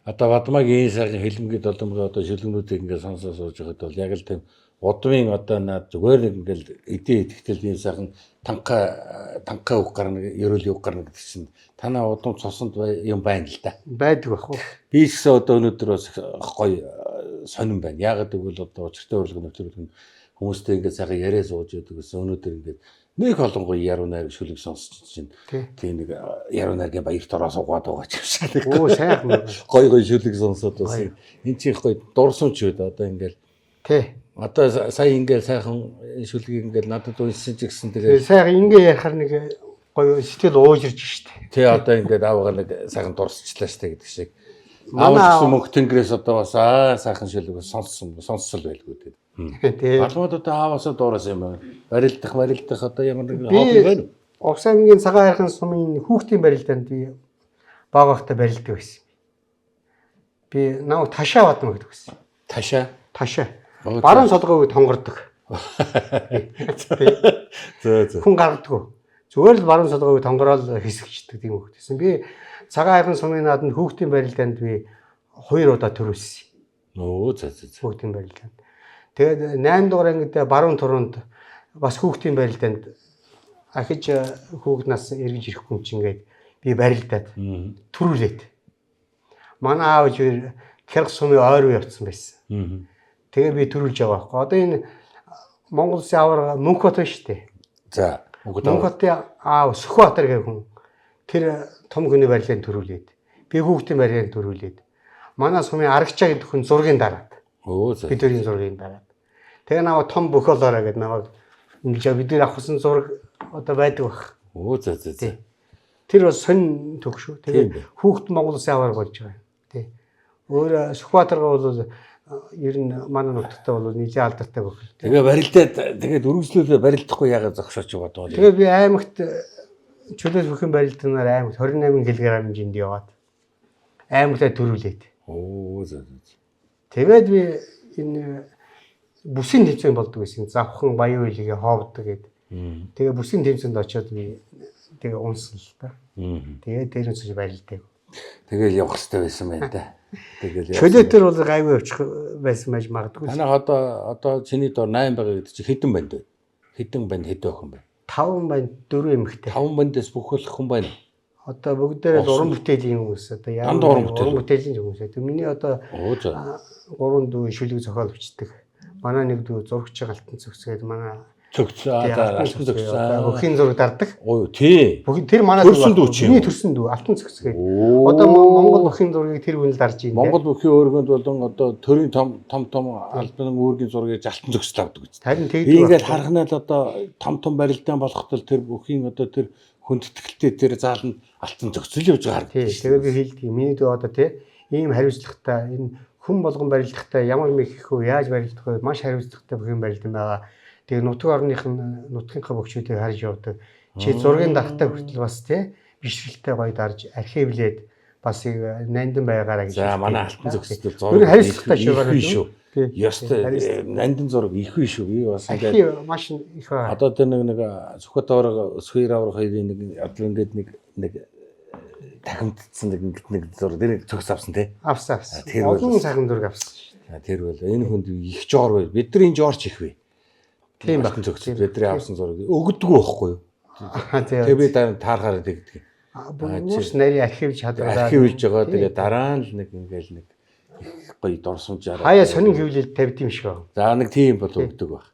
Speaker 1: Одоо Бадмагийн сайхан хэлмгэд оломгоо одоо шүлгнүүдийг ингээд сонсоо сууж байхад бол яг л тийм удмын одоо наад зүгээр нэг ингээд эдээ итгэл ийм сайхан танка үг гарна ерөөл үг гарна гэдэг чинь танаа удам цуснд юм байна л да.
Speaker 2: Байдаг бах уу.
Speaker 1: Би ч гэсэн одоо өнөөдөр бас гоё сонирн байна. Яагаад гэвэл одоо учиртай урилга нөхцөлөд хүмүүстэй ингээд сайхан яриа сууж байдаг гэсэн өнөөдөр ингээд нэг олон гоё яруу найраг шүлэг сонсч чинь тийм нэг яруу найргийн баярт ороо суугаад байгаа ч юм шиг.
Speaker 2: Оо сайхан
Speaker 1: гоё шүлэг сонсоод бас энэ чих гоё дурсамж үед одоо ингээд
Speaker 2: тий.
Speaker 1: Одоо сая ингээд сайхан шүлгийг ингээд надад уншсан ч гэсэн тэгээд
Speaker 2: сайхан ингээд ярихаар нэг гоё сэтгэл уужирж штэ.
Speaker 1: Тий одоо ингээд аавгаа нэг сайхан дурсчлаа штэ гэдэг шиг. Аавч мөнх тэнгэрээс одоо бас сайхан шүлэг сонссол байлгүй дээ.
Speaker 2: Тий.
Speaker 1: Балмууд одоо ааваасаа дуурайсан юм байна. Барилдах одоо ямар нэг хобби байна уу?
Speaker 2: Овсангийн цагаан хайрхан сумын хүүхдийн барилдаанд би багахтай барилдаг байсан. Би нав ташаа бадна гэдэг байсан. Ташаа. Баруун солгоог тонгордог. Хүн гаргадаг. Зүгээр л баруун солгоог тонгороод хэсэгчдэг тийм хөвгтэйсэн. Би цагаан хайрхан сумын нааданд хүүхдийн барилдаанд би 2 удаа төрүүлсэн.
Speaker 1: Оо за.
Speaker 2: Хүүхдийн барилдаанд. Тэгээд 8 дугаар ангид баруун туруунд бас хүүхдийн барилдаанд ахиж хүүгнээс эргэж ирэхгүй юм чинь ингээд би барилдаад төрүүлээд. Манай аав жир хярх сумын ойр руу явцсан байсан. Тэгээ би төрүүлж байгаа байхгүй. Одоо энэ Монгол Улсын аваар Мөнхбат байна шүү дээ.
Speaker 1: За.
Speaker 2: Мөнхбатын аав Сүхбаатар гэх хүн тэр том хүний барилдаанд төрүүлээд. Би хүүхдийн барилдаанд төрүүлээд. Манай сумын Арагчаа гэдэг хүн зургийн дараад.
Speaker 1: Оо за.
Speaker 2: Бидний зургийн дараад. Тэгээ наваа том бөхөлөөрэ гэдэг наваа ингэж бид нар авахсан зураг одоо байдаг бах.
Speaker 1: Оо за.
Speaker 2: Тэр бас сонь төг шүү. Тэгээ хүүхд Монгол Улсын аваар болж байгаа. Тий. Өөр Сүхбаатарга бол ер нь манай нутагтаа бол нийлээ алдартай бөхөл.
Speaker 1: Тэгээ барилдаад тэгээд үргэлжлүүлээ барилдахгүй яагаад зогсооч бодоо.
Speaker 2: Тэгээ би аймагт чөлөөс бүхэн барилданаар аймагт 28 кг хэмжээнд яваад аймагтаа төрүүлээд.
Speaker 1: Оо за.
Speaker 2: Тэгээд би энэ бүсийн тэмцээн болдог гэсэн. Завхан баян үйлгээ хоовдог гэдэг. Тэгээ бүсийн тэмцээнд очиод би тэгээ унсан л та. Тэгээ дээр нь сууж барилдаг.
Speaker 1: Тэгэл явах хэрэгтэй байсан байна да. Тэгэл
Speaker 2: чөлөөтөр бол гайгүй явчих байсан байж магадгүй.
Speaker 1: Танаа одоо чиний дор 8 байгаа гэдэг чи хэдэн банд вэ? Хэдэн банд хэд байх юм бэ?
Speaker 2: 5 банд 4 эмэгтэй.
Speaker 1: 5 бандаас бүх хүн байна.
Speaker 2: Одоо бүгдээрээ уран бүтээлийн хүмүүс одоо яа уран бүтээлийн хүмүүс. Миний одоо 3 дүү шүлэг зохиол бичдэг. Манай нэг дүү зурагч Алтан цогцгээд манай
Speaker 1: Алтан цогц.
Speaker 2: Өхийн зураг дардаг.
Speaker 1: Оо тий.
Speaker 2: Тэр манай миний төрсөн дүү Алтан цогцгээд. Одоо Монгол өхийн зургийг тэр хүн л дарж байна.
Speaker 1: Монгол өхийн өөргөнд болон одоо төрийн том албан үүргийн зургийг Алтан цогц авдаг гэж.
Speaker 2: Харин
Speaker 1: би ингээд харахнаа л одоо том барилдаан болохтол тэр өхийн одоо тэр хүндэтгэлтэй тэр зааланд Алтан цогцөл явж байгаа.
Speaker 2: Тэгээд би хэлдэг. Миний дүү одоо тий ийм хариуцлагатай энэ хүн болгон барилдахтай ямар мэхэх вэ? Яаж барилдах вэ? Маш хариуцлагатай бүх юм барилдан байгаа. Тэгээ нутгийнхаа бөхчүүдийг харж явдаг. Чи зургийн дарахтай хүртэл бас тий бишрэлтэй гоё дарж архивлээд бас нандин байгаараа гэж.
Speaker 1: За манай Алтан цогцөл зураг
Speaker 2: хариуцлагатай шүү.
Speaker 1: Ёстой нандин зураг их биш шүү. Би бас
Speaker 2: ингээд маш их байна.
Speaker 1: Одоо тэр нэг Сүхбаатар Сүхбаатар аврах хоёрын нэг одоо ингээд нэг дахимтдсан нэг зураг тэр цогц авсан тий.
Speaker 2: Авсан. Олон сайхан зураг авсан.
Speaker 1: Тэр бол энэ хүнд их жоор бай. Бидний жоорч их вэ. Тийм байх цогц бидний авсан зураг өгдөггүй байхгүй юу? Тэгээ би таарахаар тэгдэг.
Speaker 2: Бүгд нарийн архивж чадвараа
Speaker 1: архивлж байгаа. Тэгээ дараа нь л нэг ингээл нэг гоё дорсомжаар
Speaker 2: хаяа сонин хөвлөл тавьд юм шиг байна.
Speaker 1: За нэг тийм бол өгдөг баг.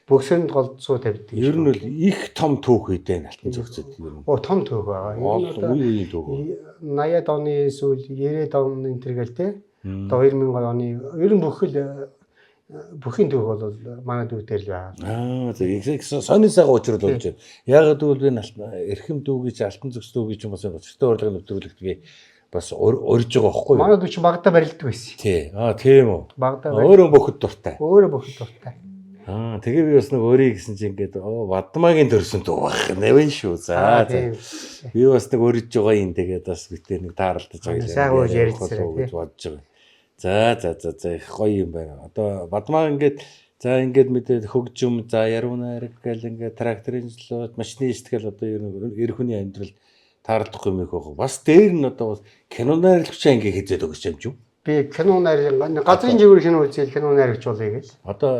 Speaker 2: Бөксөнд голцоо тавьд.
Speaker 1: Ер нь бол их том түүх үедээ Алтан цогцод ер нь.
Speaker 2: Оо том түүх байгаа.
Speaker 1: Үеийн түүх.
Speaker 2: 80-ад оны сүүл 90-ад оны энэ төр гэл те. Одоо 2000 оны ер нь бүхийн түүх бол манай дүү дээр л байгаа.
Speaker 1: За сонин сайхан учрал болж байна. Яагаад гэвэл би эрхэм дүүгийч Алтан цогц дүүгийч юм бас өчтөр урлагийн нэвтрүүлэгтгээ бас урьж байгаа байхгүй юу?
Speaker 2: Манай дүү чи багада барилдаг байсан.
Speaker 1: Тий. Тийм үү.
Speaker 2: Багада
Speaker 1: өөрөө бөхөд дуртай.
Speaker 2: Өөрөө бөхөд дуртай.
Speaker 1: Тэгээ би бас нэг өөрийг гэсэн чинь ингээд Бадмагийн төрсөн дүү байх нэвэн шүү. За. Би бас нэг урьж байгаа юм тэгээд бас битээ нэг тааралдаж байгаа.
Speaker 2: Сайн ууж ярилцсараа
Speaker 1: гэж бодож байгаа. За их гоё юм байна. Одоо Бадмаа ингээд за ингээд мэдээ хөгжим за ярууна гэл ингээд тракторын злоод машинист гэл одоо ер хүний амьдрал таарлах юм их байх. Бас дээр нь одоо кино найруулагч ингээ хизээд өгч юм чи.
Speaker 2: Би кино найруулга газрын жигүүр кино үзэл кино найруулагч болъё гэл.
Speaker 1: Одоо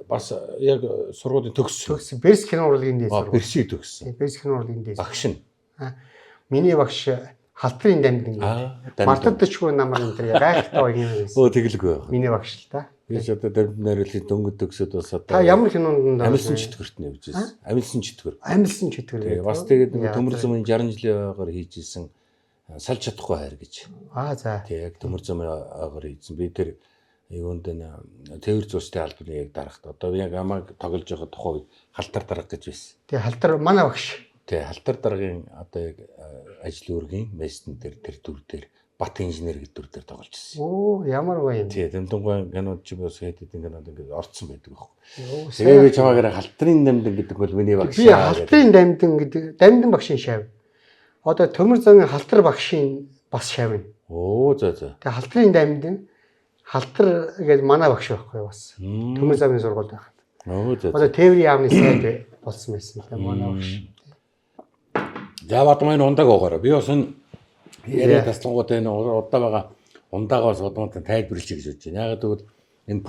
Speaker 1: бас яг сургуулийн төгссөн.
Speaker 2: Берс кино урлагийн дээд сургууль.
Speaker 1: Берсийг төгссөн.
Speaker 2: Берс кино урлагийн дээд.
Speaker 1: Багш нь.
Speaker 2: Миний багш Халтрын дамдын. Мартадчгүй намар энэ тэр гайхалтай гоё юм байсан.
Speaker 1: Өө тэглэгүй байх.
Speaker 2: Миний багш л та.
Speaker 1: Би ч одоо дамдын найруулгын дөнгөд төгсөд бас одоо
Speaker 2: та ямар кинонд
Speaker 1: амилсан чөтгөрт нь явж байсан. Амилсан чөтгөр.
Speaker 2: Амилсан чөтгөр.
Speaker 1: Бас тэгээд нэг төмөр замын 60 жилийн ойгоор хийж исэн салж чадахгүй хайр гэж.
Speaker 2: За.
Speaker 1: Тэг яг төмөр замын ойгоор хийсэн. Би тэр юунд нэ тээвэр зүйстэй албаны яг дарахт одоо яг амаг тоглож байгаа тухай үед халтар дарга гэж байсан.
Speaker 2: Тэг халтар манай багш.
Speaker 1: Тэг халтар даргын одоо яг ажил үүргийн местэн тэр төр дээр Бат инженер гэдэг төр дээр тоглож байсан.
Speaker 2: Оо ямар гоё юм.
Speaker 1: Тий, Дэмдэнгүй кинод ч бас хэд хэдэн кинод ингээд орцсон байдаг байхгүй. Тэгээ би чамаагаар халтрын дамдын гэдэг бол миний багш.
Speaker 2: Би халтрын дамдын гэдэг дамдын багшийн шав. Одоо төмөр замын халтар багшийн бас шав юм.
Speaker 1: Оо за.
Speaker 2: Тэгээ халтрын дамдын халтар гэдэг манай багш байхгүй бас. Төмөр замын сургуульд байхад.
Speaker 1: Оо за.
Speaker 2: Одоо тээврийн яамны сайд болсон байсан л манай багш.
Speaker 1: За Бадмаа энэ ундаг гоогоор. Би бас энэ яриа таслангууд энэ удаа байгаа ундаагаас удамтай тайлбарлаж гэж бодож байна. Ягаад гэвэл энэ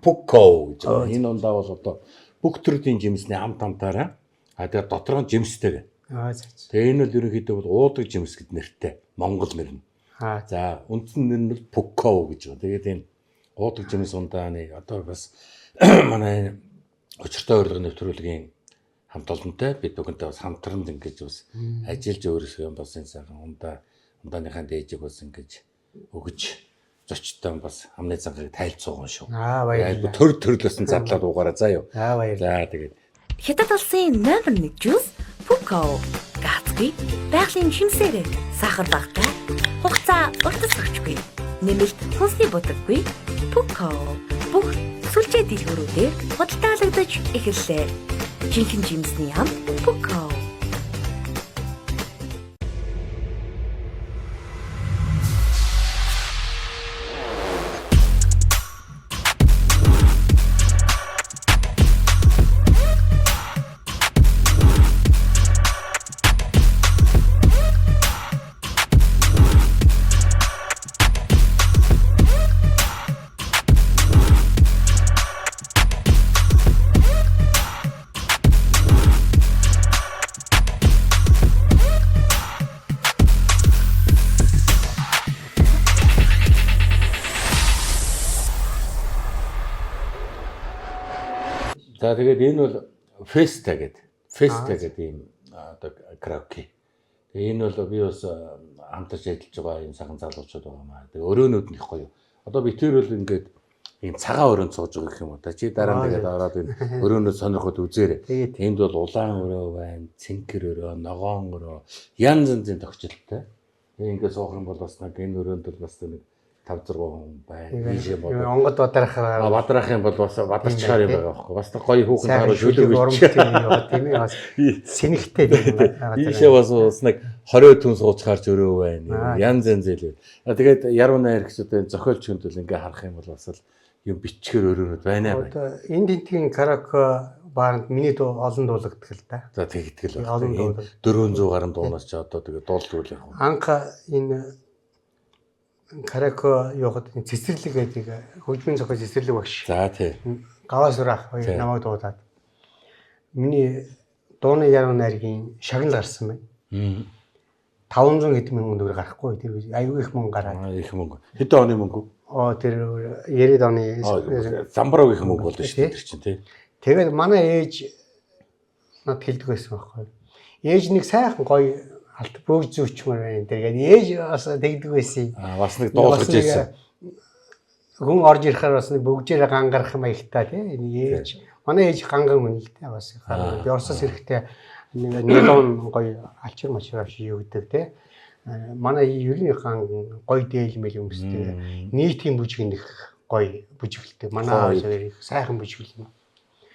Speaker 1: Pukko гэж байна. Энэ ундаа бол одоо бүх төрлийн жимсний ам тамтаараа тэгээд дотор нь жимстэй. Тэгээ энэ бол ерөнхийдөө бол уудаг жимс гэд нэртэй. Монгол нэр нь. За үндсэн нэр нь Pukko гэж байна. Тэгээд энэ уудаг жимс ундааны одоо бас манай учиртай урилгын нэвтрүүлгийн хамт олонтой бид бүгэнтэй бас хамтранд ингэж бас ажиллаж өөрсдөө бас энэ сайхан ундааныхаа дээжийг бас ингэж өгж зочтой бас амны цанхыг тайлцууган шүү.
Speaker 2: Баярлалаа.
Speaker 1: Төрлөөс нь задлаад уугаараа заа юу.
Speaker 2: Баярлалаа.
Speaker 1: За тэгээд
Speaker 3: Хятад улсын номер 1 жуус Pukko. Гацгүй, байгалийн шимсээрээ сахар багтай, хугацаа уртасгчгүй, нэмэлт хүнсний будаггүй Pukko. Бүх сүлжээ дэлгүүрүүдээр худалдаалагдаж эхэллээ. Жинхэнэ жимсний ам Pukko.
Speaker 1: за тэгээд энэ бол Festa гэдэг ийм одоо караоке. Тэгээ энэ бол би бас хамтарч ажиллаж байгаа юм сайхан залуучууд байгаа маа. Тэгээ өрөөнүүд нь их гоё. Одоо би тэр бол ингээд ийм цагаан өрөөнд сууж байгаа гэх юм уу та. Чи дараа нь тэгээд ороод энэ өрөөнөө сонирхоод үзээрэй. Энд бол улаан өрөө байна, цэнхэр өрөө, ногоон өрөө, янз янзын тогтчлолтой. Тэгээ ингээд суух юм бол бас нэг энэ өрөөнд бол бас нэг 5-6 хүн байна. Ийшээ бол
Speaker 2: Онгод бадрах
Speaker 1: юм бол бас бадарчаар юм байгаа байхгүй. Бас гоё хүүхэн тааруу
Speaker 2: шүлэг
Speaker 1: шүлэг
Speaker 2: яваад тийм ээ бас сэнэгтэй тийм
Speaker 1: ийшээ бас нэг 20 түн сууцгаарч өрөө байна. Янз янз хэлээ. Тэгээд яруу найр гэсүүдээ зохиолч хүндэл ингээ харах юм бол бас л юм бичгээр өрөөнөд байна байна.
Speaker 2: одоо энд энтгийн караоке бааранд миний дуу олон дуулагддаг л да.
Speaker 1: За тэгтгэл байна. 400 гаруй дуунаас ч одоо тэгээд дуулдвал яг.
Speaker 2: Анх энэ караоке явахад цэцэрлэг гэдэг хөгжмийн зохиол цэцэрлэг багш.
Speaker 1: За тий.
Speaker 2: Гаваас урах хоёр намайг дуудаад. Миний дууны яруу найргийн шагнал гарсан байна. 500 хэдэн мянган төгрөг гарахгүй тэр аюу их мөнгө гараад.
Speaker 1: Их мөнгө. Хэдэн оны мөнгө?
Speaker 2: Тэр 90-ад оны
Speaker 1: замбараа их мөнгө болно шүү дээ тэр чинь тий.
Speaker 2: Тэгээд манай ээж над хэлдэг байсан байхгүй. Ээж нэг сайхан гоё алт бөөж зүүчмөр байна. Тэгээд ээж бас тэгдэг байсан.
Speaker 1: Бас нэг дуулгаж ирсэн.
Speaker 2: Хүн орж ирэхээр бас нэг бөгжөөр гангарах маягтай тий. Ээж манай ээж ганган хүн л тий бас. Би Оросоос ирэхдээ нэг нэлон гоё алчир мачир авч юудаг тий. Манай ерний хан гоё дээл мэл өмсдөг. Нийтийн бүжиг нэх гоё бүжиглдэг. Манай аав сайхан бүжиглэн.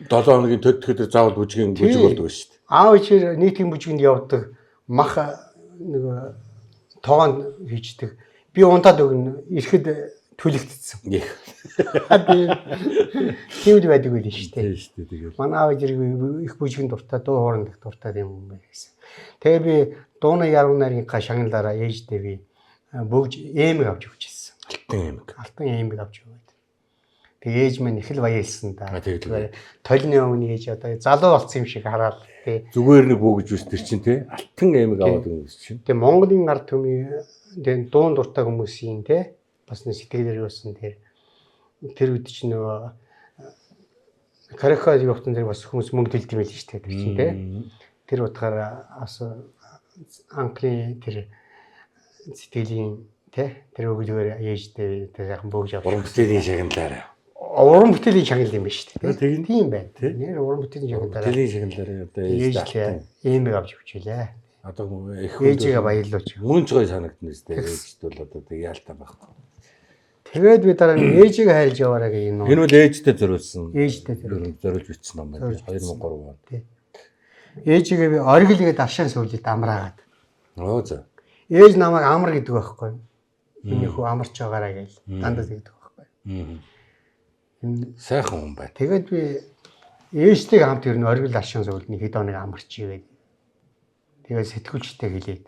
Speaker 1: 7 хоногийн төдөлтөд заавал бүжгийн бүжиг болдог шүү дээ.
Speaker 2: Аав ичээр нийтийн бүжигэнд явдаг. Мах нэг тоон хийждэг. Би унтаад өгнө. Ирэхэд түлэгдсэн. Тийм л байдаг байл шүү дээ.
Speaker 1: Тийм шүү дээ. Тэгээд
Speaker 2: манай аав ичээр их бүжигэнд дуртай, дуу хоорондох дуртай юм байсан. Тэгээ би дууны яруу найргийнхаа шагналаараа ээждээ би бөгж эмэг авч өгчээсэн. Алтан эмэг авч өгөөд. Тэгээ ээж минь их л баярлсан да.
Speaker 1: Тэгээд
Speaker 2: толны өмнө ээж одоо залуу болсон юм шиг хараад тий.
Speaker 1: зүгээр нэг бөгж үс тэр чинь тий. Алтан эмэг аваад өгнө гэж чинь.
Speaker 2: Тэгээ Монголын ард түмний тэгээ дуун дуртай хүмүүсийн тий бас нэг сэтгэлээр юусан тэр үед чинь нөгөө караоке явахтан зэрэг бас хүмүүс мөнгө төлдөг байл шүү дээ тэр чинь тий. Тэр утгаараа бас анхны тэр сэтгэлийн тий тэр өгөлөөр ээжтэй тэр яхан бөгж авах.
Speaker 1: Уран бүтээлийн шагналаараа.
Speaker 2: Уран бүтээлийн шагнал юм ба шүү дээ.
Speaker 1: Тийм
Speaker 2: байна. Нэр уран бүтээлийн шагналаараа.
Speaker 1: Бүтээлийн шагналаараа одоо ээжтэй
Speaker 2: эмэг авч өгчээлээ.
Speaker 1: Одоо их
Speaker 2: ээжигээ баярлуулж.
Speaker 1: Мөн ч гоё санагдана шүү дээ. Ээжд бол одоо тэг яалтаа байхгүй.
Speaker 2: Тэгээд би дараа нь ээжигээ хайлж яваараа гэх юм.
Speaker 1: Энэ бол ээжтэй зориулсан.
Speaker 2: Ээжтэй
Speaker 1: зориулж бичсэн ном байна. 2003 он.
Speaker 2: Тий. Ээжигээ би оргилгээд авшаан суулж амраагаад.
Speaker 1: За.
Speaker 2: Ээж намайг амар гэдэг байхгүй. Миний хүү амарч байгаараа гээл дандаа тэгдэг байхгүй.
Speaker 1: Сайхан хүн байна.
Speaker 2: Тэгээд би ээжтэйг хамт ирнэ оргил авшаан суулны хэд хоног амарч игээд. Тэгээд сэтгүүлчтэй хэлээд.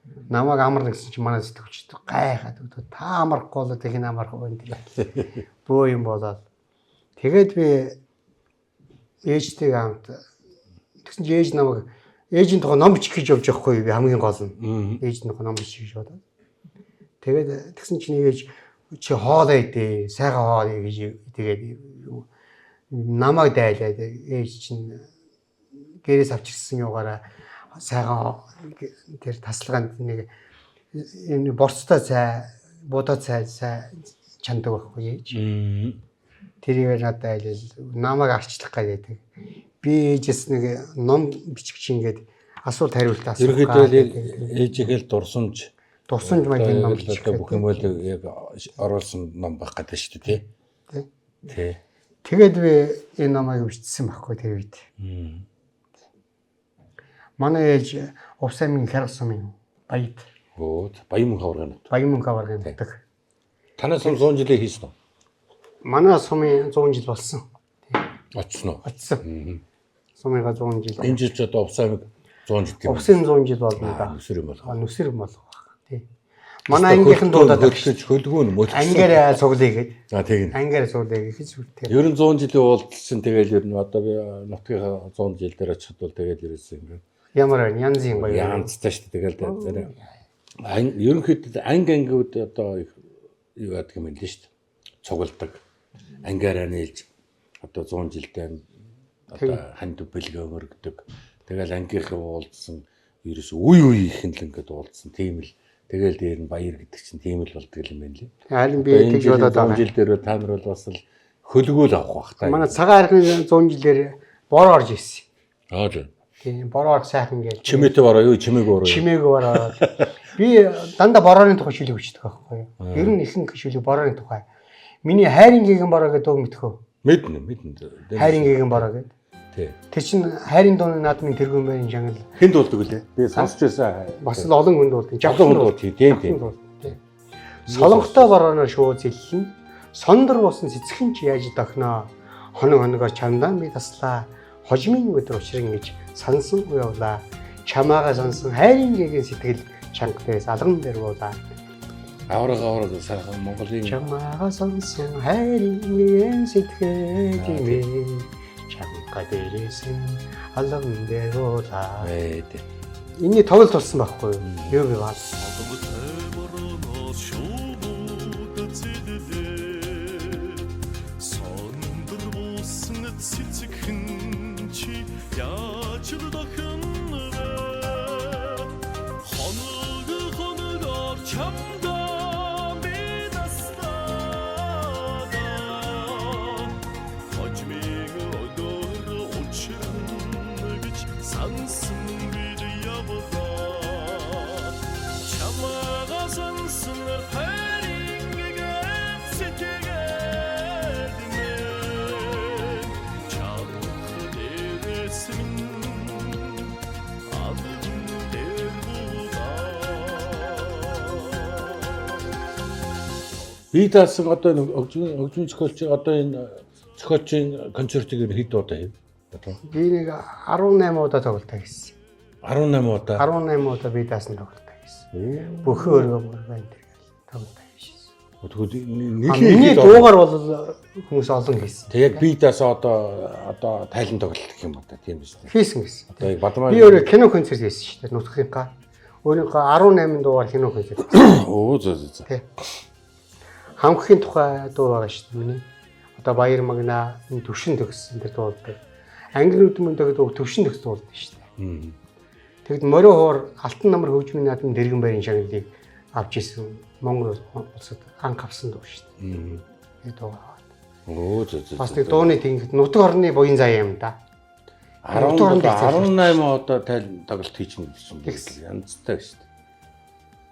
Speaker 2: Намайг амарна гэсэн чинь манай сэтгүүлч гайхаад өгдөө та амархгүй болоод их амарх уу энэ тэр. Бөө юм болоод. Тэгээд би ээжтэйгээ хамт тэгсэн чинь ээж намайг ээжийн тухай ном бичих гэж явж байхгүй би хамгийн гол нь. Ээж тухай ном бичих гэж бодоод. Тэгээд тэгсэн чинь ээж чи хоолоо идэ, сайхан хоол гэж тэгээд намайг дайлаад ээж чинь гэрээс авчирсан юугаараа сайхан тэр тасалгаанд нэг энэ борцтой цай, будаа цай чандаг байхгүй ээж. Тэрийг надад айлал намайг арчлах гэдэг. Би ээжээс нэг ном бичих чинь ингээд асуулт хариулт асуух.
Speaker 1: Ерөнхийдөө ээжигээл дурсамж
Speaker 2: маань энэ ном бичих.
Speaker 1: Бүх юм бол яг оруулсан ном байх гэдэг шүү дээ тий.
Speaker 2: Тэгээд би энэ номыг бичсэн байхгүй тэр үед. Манай ээж Увс аймгийн Хярга сумын баяд.
Speaker 1: Баян хаврын.
Speaker 2: Баян хаврын гэдэг.
Speaker 1: Танаас 100 жилийн хийсэн үү?
Speaker 2: Манай сумын 100 жил болсон.
Speaker 1: Очсон уу?
Speaker 2: Очсон. Сумыга 100 жил.
Speaker 1: Энэ жил ч одоо Увс аймаг 100 жил тийм.
Speaker 2: Увсын 100 жил болно да.
Speaker 1: Нүсэр юм болох.
Speaker 2: Нүсэр юм болох баг. Тий. Манай ангийнхан дуудаад
Speaker 1: хөдөлгөж хөлгөө нь мөчсөн.
Speaker 2: Ангиараа цуглая гэж.
Speaker 1: За тийм.
Speaker 2: Ангиараа цуглая гэж сүртэй.
Speaker 1: Ер нь 100 жилийн уулзсан тэгэл ер нь одоо би нутгийн 100 жил дээр очиход бол тэгэл ерөөсөн юм байна.
Speaker 2: Ямар байна? Янзын баяр.
Speaker 1: Янзтай шүү дээ. Тэгэл ерөнхийдөө ангиуд одоо юу яадаг юм л шүү дээ. Цугладаг. Ангиараа нээлж одоо 100 жилдээ одоо ханд бэлгээ өргөдөг. Тэгэл ангийнхаа уулзсан ерөөс үе их л ингээд уулзсан. Тийм л тэгэл дээр нь баяр гэдэг чинь тийм л болдго юм байна лээ.
Speaker 2: Харин би тэгж бодоод байгаа.
Speaker 1: 100 жил дээр та нар бол бас л хөлгөөл авах бах та.
Speaker 2: Манай цагаан архины 100 жилээр бор орж ирсэн.
Speaker 1: Тий.
Speaker 2: Тийм бороор сайхан гээл.
Speaker 1: Чимээтэй бороо юу чимээгүй бороо.
Speaker 2: Чимээгүй бороо. Би дандаа бороорын тухай шүлэг өчтдөг байхгүй юу? Ер нь ихэнх шүлэг бороорын тухай. Миний хайрын гэгэн бороо гэдэг үг мэдхөө.
Speaker 1: Мэднэ.
Speaker 2: Хайрын гэгэн бороо гэдэг.
Speaker 1: Тий.
Speaker 2: Тэр чин хайрын дууны наадмын тэргүүн байрын чангал.
Speaker 1: Хэн дуулдаг үлээ? Би сонсч байсан.
Speaker 2: Бас л олон хүн дуулдаг.
Speaker 1: Жавхан хүн дуулдаг. Тийм.
Speaker 2: Солонготой борооно шууд зэллэн. Сондор буусан цэцхэн чи яаж дохноо. Хоногоор чамдаа би таслаа. Хожмын өдөр учрын гэж сансангүй явлаа. Чамаага сансан хайрын гэгийн сэтгэл чангатээс алган дээр буулаа.
Speaker 1: Авраг сайхан Монголын
Speaker 2: Чамаага сансан хайрын гэгийн сэтгэл гэмээ. Чамга дээрээсэн алган дээр буулаа. Энийний тоглолт болсон байхгүй юу? Юу вэ баа?
Speaker 1: Би даасан одоо өгжин зохиолч одоо энэ зохиолчийн концертыг хэд удаа хийв?
Speaker 2: Би нэг 18 удаа тоглолтоо хийсэн.
Speaker 1: 18 удаа.
Speaker 2: 18 удаа би даасан тоглолтоо хийсэн. Бөхөө өргөө байна тэр тоглолтоо хийсэн.
Speaker 1: Тэгвэл
Speaker 2: миний дуугаар бол хүмүүс олон хийсэн.
Speaker 1: Тэг яг би даасан одоо тайлан тоглолт гэх юм одоо тийм биз дээ.
Speaker 2: Хийсэн.
Speaker 1: Одоо яг Бадмаа
Speaker 2: би өөрөө кино концерт хийсэн шүү дээ. Нутгийнхаа. Өөрийнхөө 18 дуугаар кино концерт.
Speaker 1: Оо зөө.
Speaker 2: Хамхын тухай дуу байгаа шүү дээ миний. Одоо Баяр Магна энэ төвшин төгссөн тэр дуулдаг. Англи үдмэн тэгээд төвшин төгс дуулдаг шүү дээ. Тэгэд морио хоор алтан намар хөгжмийн наадмын дэргэн байрын шагналыг авч исэн Монгол улсад анх авсан дуу шүү дээ. Энэ дуу.
Speaker 1: Оо зөө.
Speaker 2: Бас нэг дууны тэнгид нутаг орны буян заяа юм да.
Speaker 1: 18 удаа тайлан тоглолт хийчихнэ гэсэн юм. Янзтай шүү дээ.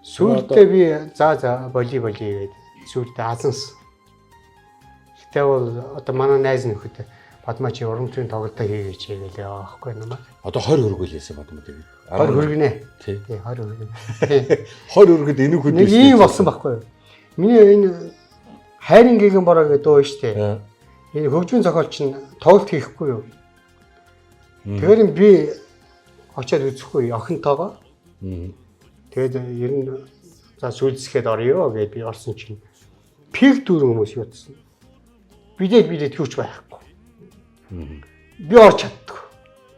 Speaker 2: Сүүлдээ би за волейбол хийгээд сүүлдээ азанс. Гэтэ бол одоо манай найз нөхөд Бадмаачи урамтрын тоглолтоо хийгээч гэлээ аахгүй намайг.
Speaker 1: Одоо 20 хөргөлээсээ Бадмаачиг.
Speaker 2: 20 хөргөнэ.
Speaker 1: Тий.
Speaker 2: 20 хөргөнэ.
Speaker 1: 20 хөргөд энэг хөдөө.
Speaker 2: Нэг ийм болсон байхгүй юу? Миний энэ хайрын гэгэн бороо гэдэг дуу шүү дээ. Энэ хөгжмийн зохиолч нь тоглолт хийхгүй юу? Тэгэхээр би очиад үзэхгүй охинтойгоо. Тэгээд ер нь за сүйдсгээд орё гэд би орсон чинь пиг дүүрэн хүмүүс юутсан. Бидэд юуч байхгүй. Би орч чаддаг.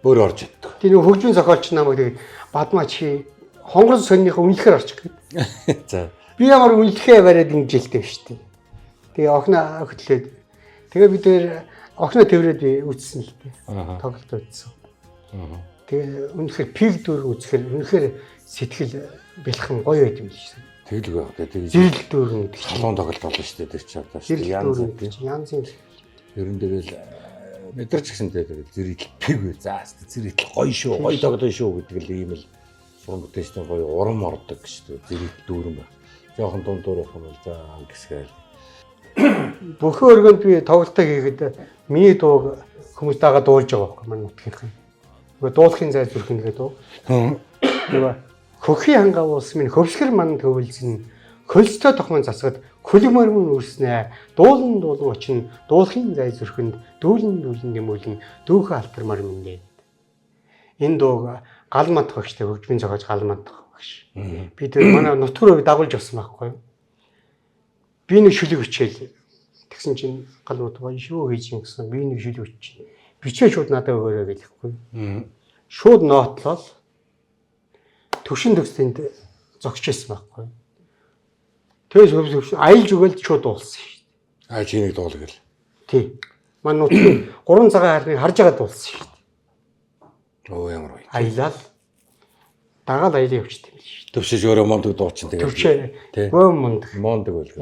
Speaker 1: Өөр орж чаддаг.
Speaker 2: Тэр нэг хөгжмийн зохиолч намайг тэгээд бадмаа чи хонгорол сонныхоо үнэлэхээр орчих гээд.
Speaker 1: За.
Speaker 2: Би ямар үнэлэхээ бариад ингэж хэлдэг шүү дээ. Тэгээ охиноо хөтлөөд. Тэгээ бид нэр охиноо тэрврээд үтсэн л дээ. Тоглолт үтсэн. Тэгээ үнэхээр пиг дүүр үзэхээр үнэхээр сэтгэл бэлхэн гоё байд юм шиг.
Speaker 1: Тэгэл байх гэдэг.
Speaker 2: Зэрэг дүүрэн гэдэг чинь.
Speaker 1: Халуун тоглолт болно шүү дээ тэр чинь одоо шүү дээ.
Speaker 2: Янз юм.
Speaker 1: Ер нь тэгэл мэдэрч гисэнтэй тэгэл зэрэг пиг вэ. За зэрэг гоё шүү. Гоё тоглоно шүү гэдэг л ийм л сурам бүтээчтэй гоё урам ордог шүү дээ. Зэрэг дүүрэн байх. Жохон дундуур явах юм бол за гисгээл.
Speaker 2: Бүхэн өргөнд би тоглолтоо хийгээд миний дууг хүмүүс дагаа дуулж байгаа байхгүй маань нутгийнх нь. Нөгөө дуулахын зай зүрх нэгээ дуу. Нөгөө хөхий хангаа уус минь хөвсгэр манд хөвөлзөн хөлстой тохмон засагд хөлөмөр мөн үрснэ. Дуулан очин дуулахын зай зүрхэнд дүүлэн гэмүүлэн дүүхэ алтармар минь. Энэ дууг гал манд багштай хөгжмийн зохиолч гал манд багш. Би тэр манай нутгруу дагуулж авсан байхгүй юу? Би нэг шүлэг өчөөл. Тэгсэн чинь гал манд багш юу хийж юм гэсэн би нэг шүлэг өчөв. Бичээ шууд надад өгөөрэй гэлэхгүй. Шууд нотлол төвшин төгсөнд зогсож байсан байхгүй. Тэгээс аялж өгөөл шууд дуулсан шүү дээ.
Speaker 1: Аа чинийг дуулах гэл.
Speaker 2: Тий. Манай нутгийн 3 цагаан харныг харж байгаа дуулсан шүү дээ.
Speaker 1: Оо ямар гоё.
Speaker 2: Аялал дагаад аялаа явчихсан юм шүү дээ.
Speaker 1: Төвшөж өөрөө мондөг дуучин тэгээд.
Speaker 2: Төвчөө гөм мундаг.
Speaker 1: Мондөг байл.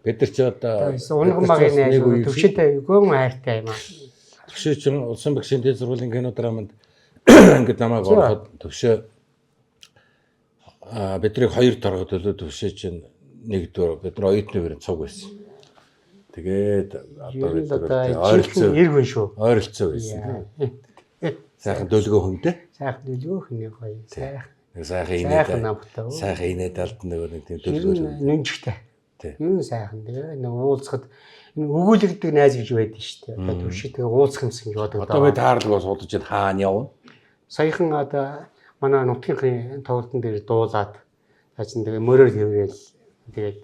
Speaker 1: Бид нар ч одоо
Speaker 2: унган багын найз төвшөтэй гөм хайртай юм аа.
Speaker 1: Төвшөө чинь улсын багшийн дэд сургуулийн кино драманд ингээд намайг ороход төвшөө бидний 2 дарга төлөө төвшөө чинь нэгдүгээр бид нар оюутны өрөөнд цуг байсан. Тэгээд одоо бид ойролцоо
Speaker 2: эргэн шүү.
Speaker 1: Ойролцоо байсан. Сайхан дөлгөө хүнтэй.
Speaker 2: Сайхан дөлгөө хүн гоё.
Speaker 1: Сайхан инээд. Сайхан инээд алд нэг тийм дөлгөө.
Speaker 2: Нүнжигтэй. Юу сайхан тэгээ нэг уулзахад энэ өгүүлэгдэг найз гэж байдаг шүү дээ. Одоо төвшөө тэгээ уулзах юмсан гэж боддог.
Speaker 1: Одоо би таарлаг судалж яд хаана явна?
Speaker 2: Саяхан одоо манай нутгийн тоглолтын дээр дуулаад цаашин тэгээ мөрөөр хэврээл тэгээд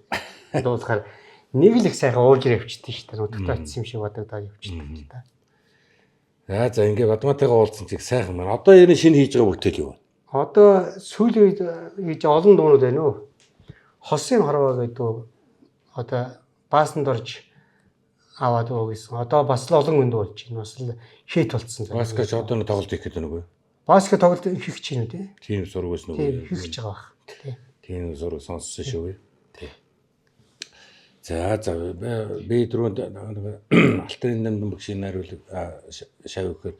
Speaker 2: дуулахаар нэг л их сайхан уужраа явчихдээ шүү дээ. Нутагт очсон юм шиг бодогдоод явчихдаг л да.
Speaker 1: За ингээ математикаа уулзсан чиг сайхан байна. Одоо энэ шинэ хийж байгаа бүтээл юу вэ?
Speaker 2: Одоо сүүлийн үед хийж олон дуунууд байна уу? Хосын хорвоо гэдэг одоо баасанд орж аваад уу гэсэн. Одоо бас л олон хүнд болж байна. Бас л шийт болцсон.
Speaker 1: Баскетч одоо нэг тоглолт хийх гэдэг нүгөө.
Speaker 2: Баскет тоглолт хийх гэж байна үү?
Speaker 1: Тийм сургууль нүгөө.
Speaker 2: Тийм хийх гэж байгаа бах.
Speaker 1: Тийм сургууль сонссон шүү. Тийм. За би түрүүнд алтарын намдан багшийн найруулга шав өгөхөөр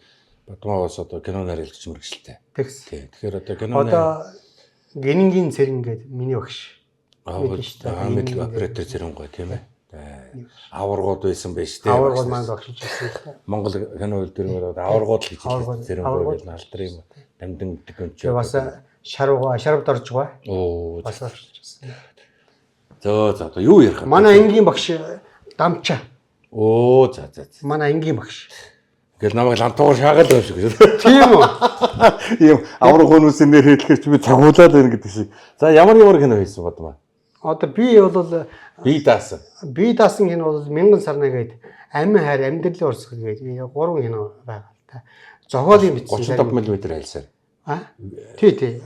Speaker 1: Бадмааваас одоо кино найруулагч мэргэжилтэй. Тэгэхээр одоо кино
Speaker 2: гэнингийн цэрэн гэдэг миний багш.
Speaker 1: Мэдл оператор цэрэн гой тийм ээ. Аваргууд байсан байж тээ.
Speaker 2: Аваргууд маань багшиж байсан.
Speaker 1: Монгол кино үйлдвэрээр аваргууд л хийж цэрэн гой гэж алдрын намдан гэдэг юм чи.
Speaker 2: Бас шарав дорж байгаа.
Speaker 1: Оо.
Speaker 2: Бас багшиж байсан.
Speaker 1: За одоо юу ярих вэ?
Speaker 2: Манай ангийн багш Дамчаа.
Speaker 1: Оо за.
Speaker 2: Манай ангийн багш.
Speaker 1: Ингээл намайг лантуугаар шаагаад байгаа юм шиг.
Speaker 2: Тийм үү?
Speaker 1: Ийм авраг хүмүүсийн нэр хэлэхээр чи би цагуулаад байна гэдэг шиг. За ямар кино хийсэн бод маа?
Speaker 2: Одоо би бол
Speaker 1: би даасан.
Speaker 2: Би даасан кино бол 1000 сарна гээд амин хайр амьдралын урсгал гээд 3 кино байгаа л та. Зохиолын бичсэн
Speaker 1: 35 мм айлсаар.
Speaker 2: Тий.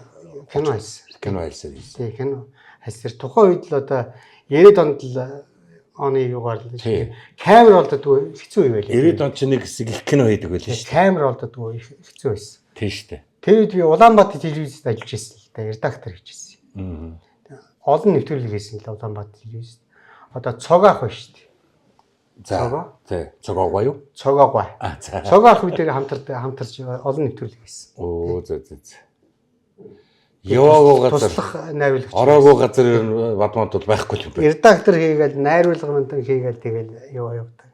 Speaker 2: Кино хийсэн.
Speaker 1: Кино айлсаар.
Speaker 2: Тий, кино хайсаар тухайн үед л одоо 90-ад онд л оны юугаар л камер олддгүй хэцүү юм байлээ.
Speaker 1: 90-ад онд ч нэг хэсэг их кино хийдэг байлээ шүү.
Speaker 2: Камер олддгүй хэцүү байсан.
Speaker 1: Тийм шүү дээ.
Speaker 2: Тэр үед би Улаанбаатар телевизэд ажиллаж байсан л да, редактор хийжсэн. Олон нэвтрүүлэг хийсэн л Улаанбаатар телевизэд. Одоо цогаах байна шүү дээ.
Speaker 1: За. Цогаага юу?
Speaker 2: Цогаага. Цогаах бид нэр хамтарч олон нэвтрүүлэг хийсэн.
Speaker 1: Оо за. Яваагүй газар
Speaker 2: туслах найруулагч.
Speaker 1: Ороогүй газар Бадманд бол байхгүй юм байна.
Speaker 2: Редактор хийгээл найруулга хийгээл тэгэл явдаг.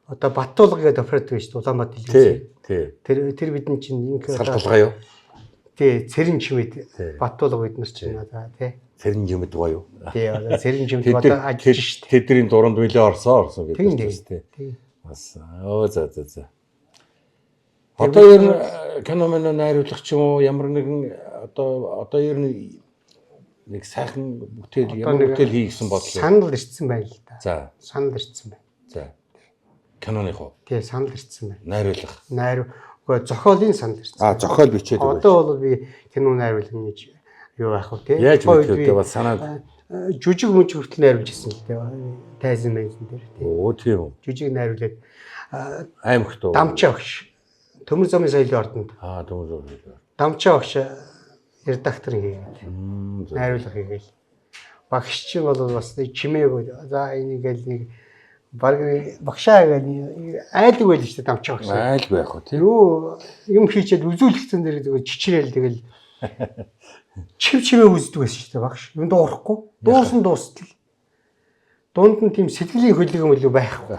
Speaker 2: Одоо Баттуулга гэдэг оператор биш Улаанбаатар телевиз. Тэр бидний чинь инх
Speaker 1: салбалгаа юу?
Speaker 2: Тий, цэрэн чимэд Баттуулга бид нар чинь одоо тий.
Speaker 1: Цэрэн чимэд гоё юу?
Speaker 2: Тий, одоо цэрэн чимэд одоо ажиллаж шүү дээ.
Speaker 1: Тэдний дуранд нөлөө орсон гэдэг
Speaker 2: тийм тий.
Speaker 1: Бас за. Одоо ер нь кино найруулах ч юм уу ямар нэгэн одоо ер нь нэг сайхан бүтээл
Speaker 2: Одоо
Speaker 1: ямар
Speaker 2: нэг
Speaker 1: бүтээл хий гэсэн бодлоо.
Speaker 2: Санал ирсэн байна л да.
Speaker 1: За.
Speaker 2: Санал ирсэн байна.
Speaker 1: За. Киноны хоо.
Speaker 2: Тий, санал ирсэн байна.
Speaker 1: Найруулах.
Speaker 2: Үгүй зохиолын санал ирсэн.
Speaker 1: Зохиол бичээд байгаа.
Speaker 2: Одоо бол би кино найруулна гэж юу яах вэ те?
Speaker 1: Яаж бичлээ бас санаад
Speaker 2: жүжиг мөж хүртэл найруулж ирсэн л те. Тайзан байзан дээр те.
Speaker 1: оо тийм үү.
Speaker 2: Жүжиг найруулад
Speaker 1: Аймагт уу.
Speaker 2: Дамчаа багш. Төмөр замын соёлын ордонд.
Speaker 1: Төмөр.
Speaker 2: Дамчаа багш редактор хийгээд. Найруулга хийгээл. Багш чинь бол бас чимээгүй. За энийг л нэг баг багшаа гэл айлг байл шүү дээ дамчаа багш.
Speaker 1: Айлг байх уу тийм.
Speaker 2: Юу юм хийчихэд үзүүлэлтэн дээр зүгээр чичрээл тэгэл чимээ үздэг байсан шүү дээ багш. Юм дуурахгүй. Дуусан дуустал. Дунд нь тийм сэтгэлийн хөлөг мөлөг байхгүй.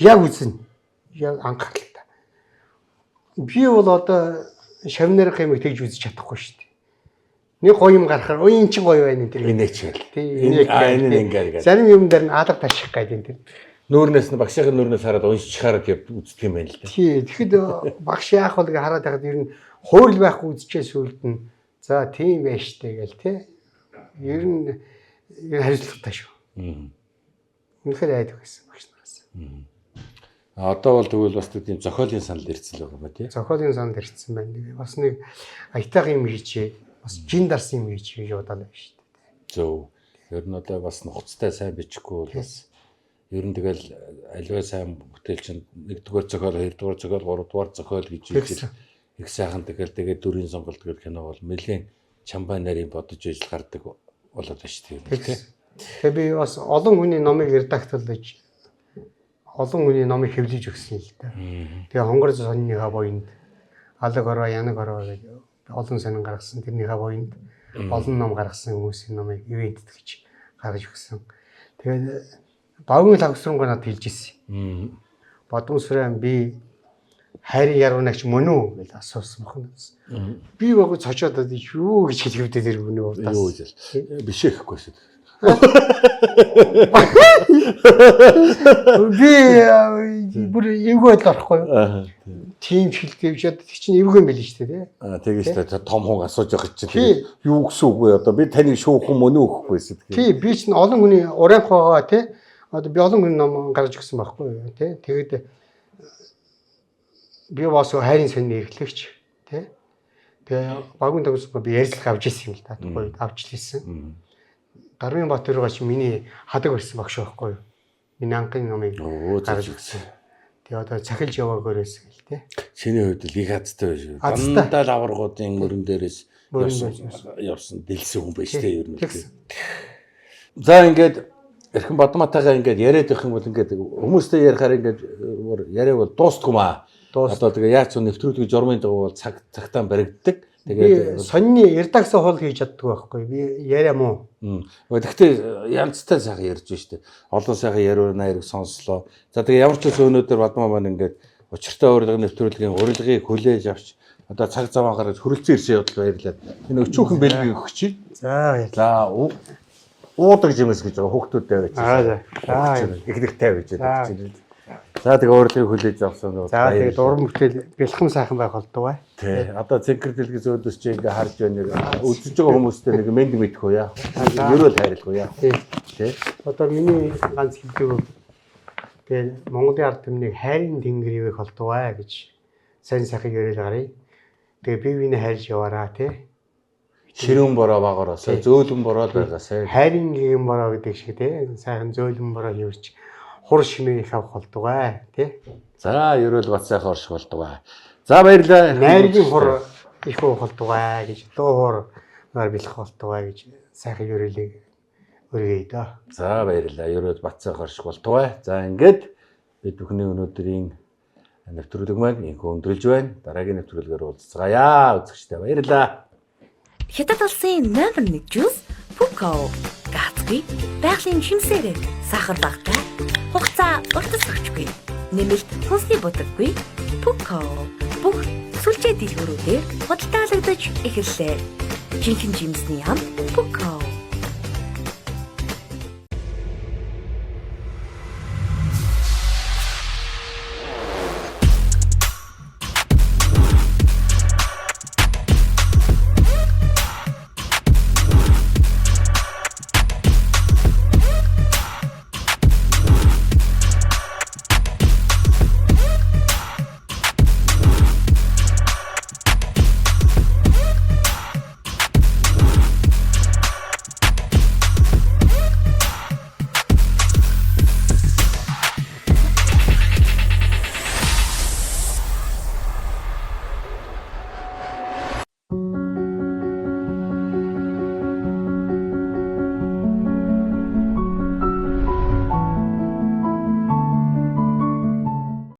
Speaker 2: Яг үзэн. Яг анхааралтай. Би бол одоо шавнарх юмыг тэгж үзэж чадахгүй шүү дээ. Нэг гоё юм гарахаар өө эн чинь гоё байна энэ тэр.
Speaker 1: Инээчээл.
Speaker 2: Тийм.
Speaker 1: Энэ ингээд.
Speaker 2: Зарим юм дээр нь алга таших гэдэг тэр.
Speaker 1: Нүүрнээс нь багшийн нүүрнээс хараад уншиж хараад үздэг юм байна л да.
Speaker 2: Тий. Тэгэхэд багш яах вэ гэж хараад байхад ер нь хуурл байхгүй үзчихээ сүлд нь. За тийм байж штэ гээл тий. Ер нь хариуцлагатай шүү. Үнэхээр айдаг байсан багш нараас.
Speaker 1: Одоо бол тэгвэл бас тийм зохиолын санал ирсэн л байгаа юм тий.
Speaker 2: Зохиолын санал ирсэн байна. Бас нэг аятайх юм хийчээ. Бас жин дарсан юм хийж бодоод байна шүү дээ.
Speaker 1: Зөв. Ер нь одоо бас нухацтай сайн бичихгүй бол бас ер нь тэгэл аливаа сайн бүтээл чинь 1-р зохиол, 2-р зохиол, 3-р зохиол гэж их сайхан тэгээд дүрийн сонголт гэх кино бол нэлээд чамбай нарийн бодож ижил гардаг болоод байна шүү дээ.
Speaker 2: Тэгээ би бас олон хүний номыг редакторлаж олон хүний номыг хэвлэж өгсөн л да. Тэгээ хонгор сонныхаа боёнд алаг ороо янаг ороо гэж олон сонин гаргасан тэрнийхээ боёнд олон ном гаргасан хүмүүсийн номыг ивент гэж гаргаж өгсөн. Тэгээд багын лагсрангоо надад хэлж ирсэн. Бодомсран би хайрын яруунач мөн үү гэж асуусан бохноос. Би багы цочоод юу гэж хэлэвдээ тэр хүний урдаас.
Speaker 1: Юу гэж биш эхгүй шүү.
Speaker 2: Би бүр эвгүй л орохгүй юу? Тийм шилдэвчээд чинь эвгүй юм байл шүү дээ.
Speaker 1: Тэгээ шүү дээ том хүн асууж байгаа чинь юу гэсэн үг вэ одоо би таныг шүүх юм мөн үхэхгүйсэн.
Speaker 2: Тий би чинь олон хүний урианх байгаа тий. Одоо би олон хүний ном гаргаж өгсөн байхгүй юу тий. Тэгээд би бас хайрын сонины эрхлэгч тий. Тэгээ багын төгсгөө би ярьцлах авч ирсэн юм л да. Тухайд авч лээсэн. Дарвин Батөргөө чи миний хадаг байсан багш байхгүй юу? Миний анхны номыг гаргаж өгсөн. Тэгээ одоо цахилж яваагоорээс гэл тий.
Speaker 1: Чиний хувьд л их хацтай байж шүү. Дандаа л аваргуудын мөрөн дээрээс явсан дэлсэн хүн байж тээ ер нь. За ингээд эрхэн Бадматайгаа ингээд яриад байх юм бол ингээд хүмүүстэй ярихаар ингээд яриа бол дуустгүй маа. Одоо тэгээ яаж ч нэвтрүүлгийн журмын дагуу бол цагтаан баригддаг.
Speaker 2: Тэгээд сонины редакци хол хийж чаддаг байхгүй би яриа муу.
Speaker 1: Гэхдээ янзтай сайхан ярьж штэ. Олон сайхан яриу наяр сонслоо. За тэгээ ямар ч үс өнөөдөр Бадмаа маань ингээд учиртай урилга нэвтрүүлгийн урилгыг хүлээж авч одоо цаг зав гаргаж хөрөлцөн ирсэн явдал баярлаад энэ өчүүхэн бэлгийг өгч чи.
Speaker 2: За
Speaker 1: уудаг жимс гэж байгаа хүүхдүүдтэй байж. За ихнэгтэй байж байгаа. За тэгээ урилгыг хүлээж авсан.
Speaker 2: За тэгээ уран бүтээл бэлхэн сайхан байх болдгоо.
Speaker 1: Тий. Одоо цэнхэр дэлгээс өөдөөс чи ингээ харж байна. Үзэж байгаа хүмүүстэй нэг мэд мэдхгүй яа. Ерөөл хайрлахгүй яа. Тий.
Speaker 2: Одоо миний ганц хэлдэг тэгээ Монголын ард түмнийг хайрын тэнгэр ивэх болдгоо гэж сайн сайхан яриад гарыг. Тэгээ бие биенээ хайрж яваараа тий.
Speaker 1: Ширүүн бороо багараасаа зөөлөн бороо байгаасаа.
Speaker 2: Хайрын гэгэн бороо гэдэг шиг тий. Сайхан зөөлөн бороо хийвэрч хур шимээ их авах болдгоо тий. За
Speaker 1: ерөөл бат сайхан орших болдгоо. За баярлалаа.
Speaker 2: Найргийн хур их уух болдгоо гэж дуу хураар бэлэх болдгоо гэж сайхан ерөөлийг өргөе дөө.
Speaker 1: За баярлалаа. Ерөөл бат сайхан орших болдгоо. За ингээд бид бүхний өнөөдрийн нэвтрүүлэг маань инхүү өндөрлж байна. Дараагийн нэвтрүүлгээр уулзцаая. Үзэгчдээ баярлалаа.
Speaker 3: Хятад улсын номер 1 жуус Пуко. Гацгүй, байгалийн шинсээрээ сахар багтай. Хугацаа уртасгчгүй. Нэмэлт хүнсний будаггүй. Пуко. Бүх сүлжээ дэлгүүрүүдээр худалдаалагдаж эхэллээ. Жинхэнэ жимсний ам Пуко.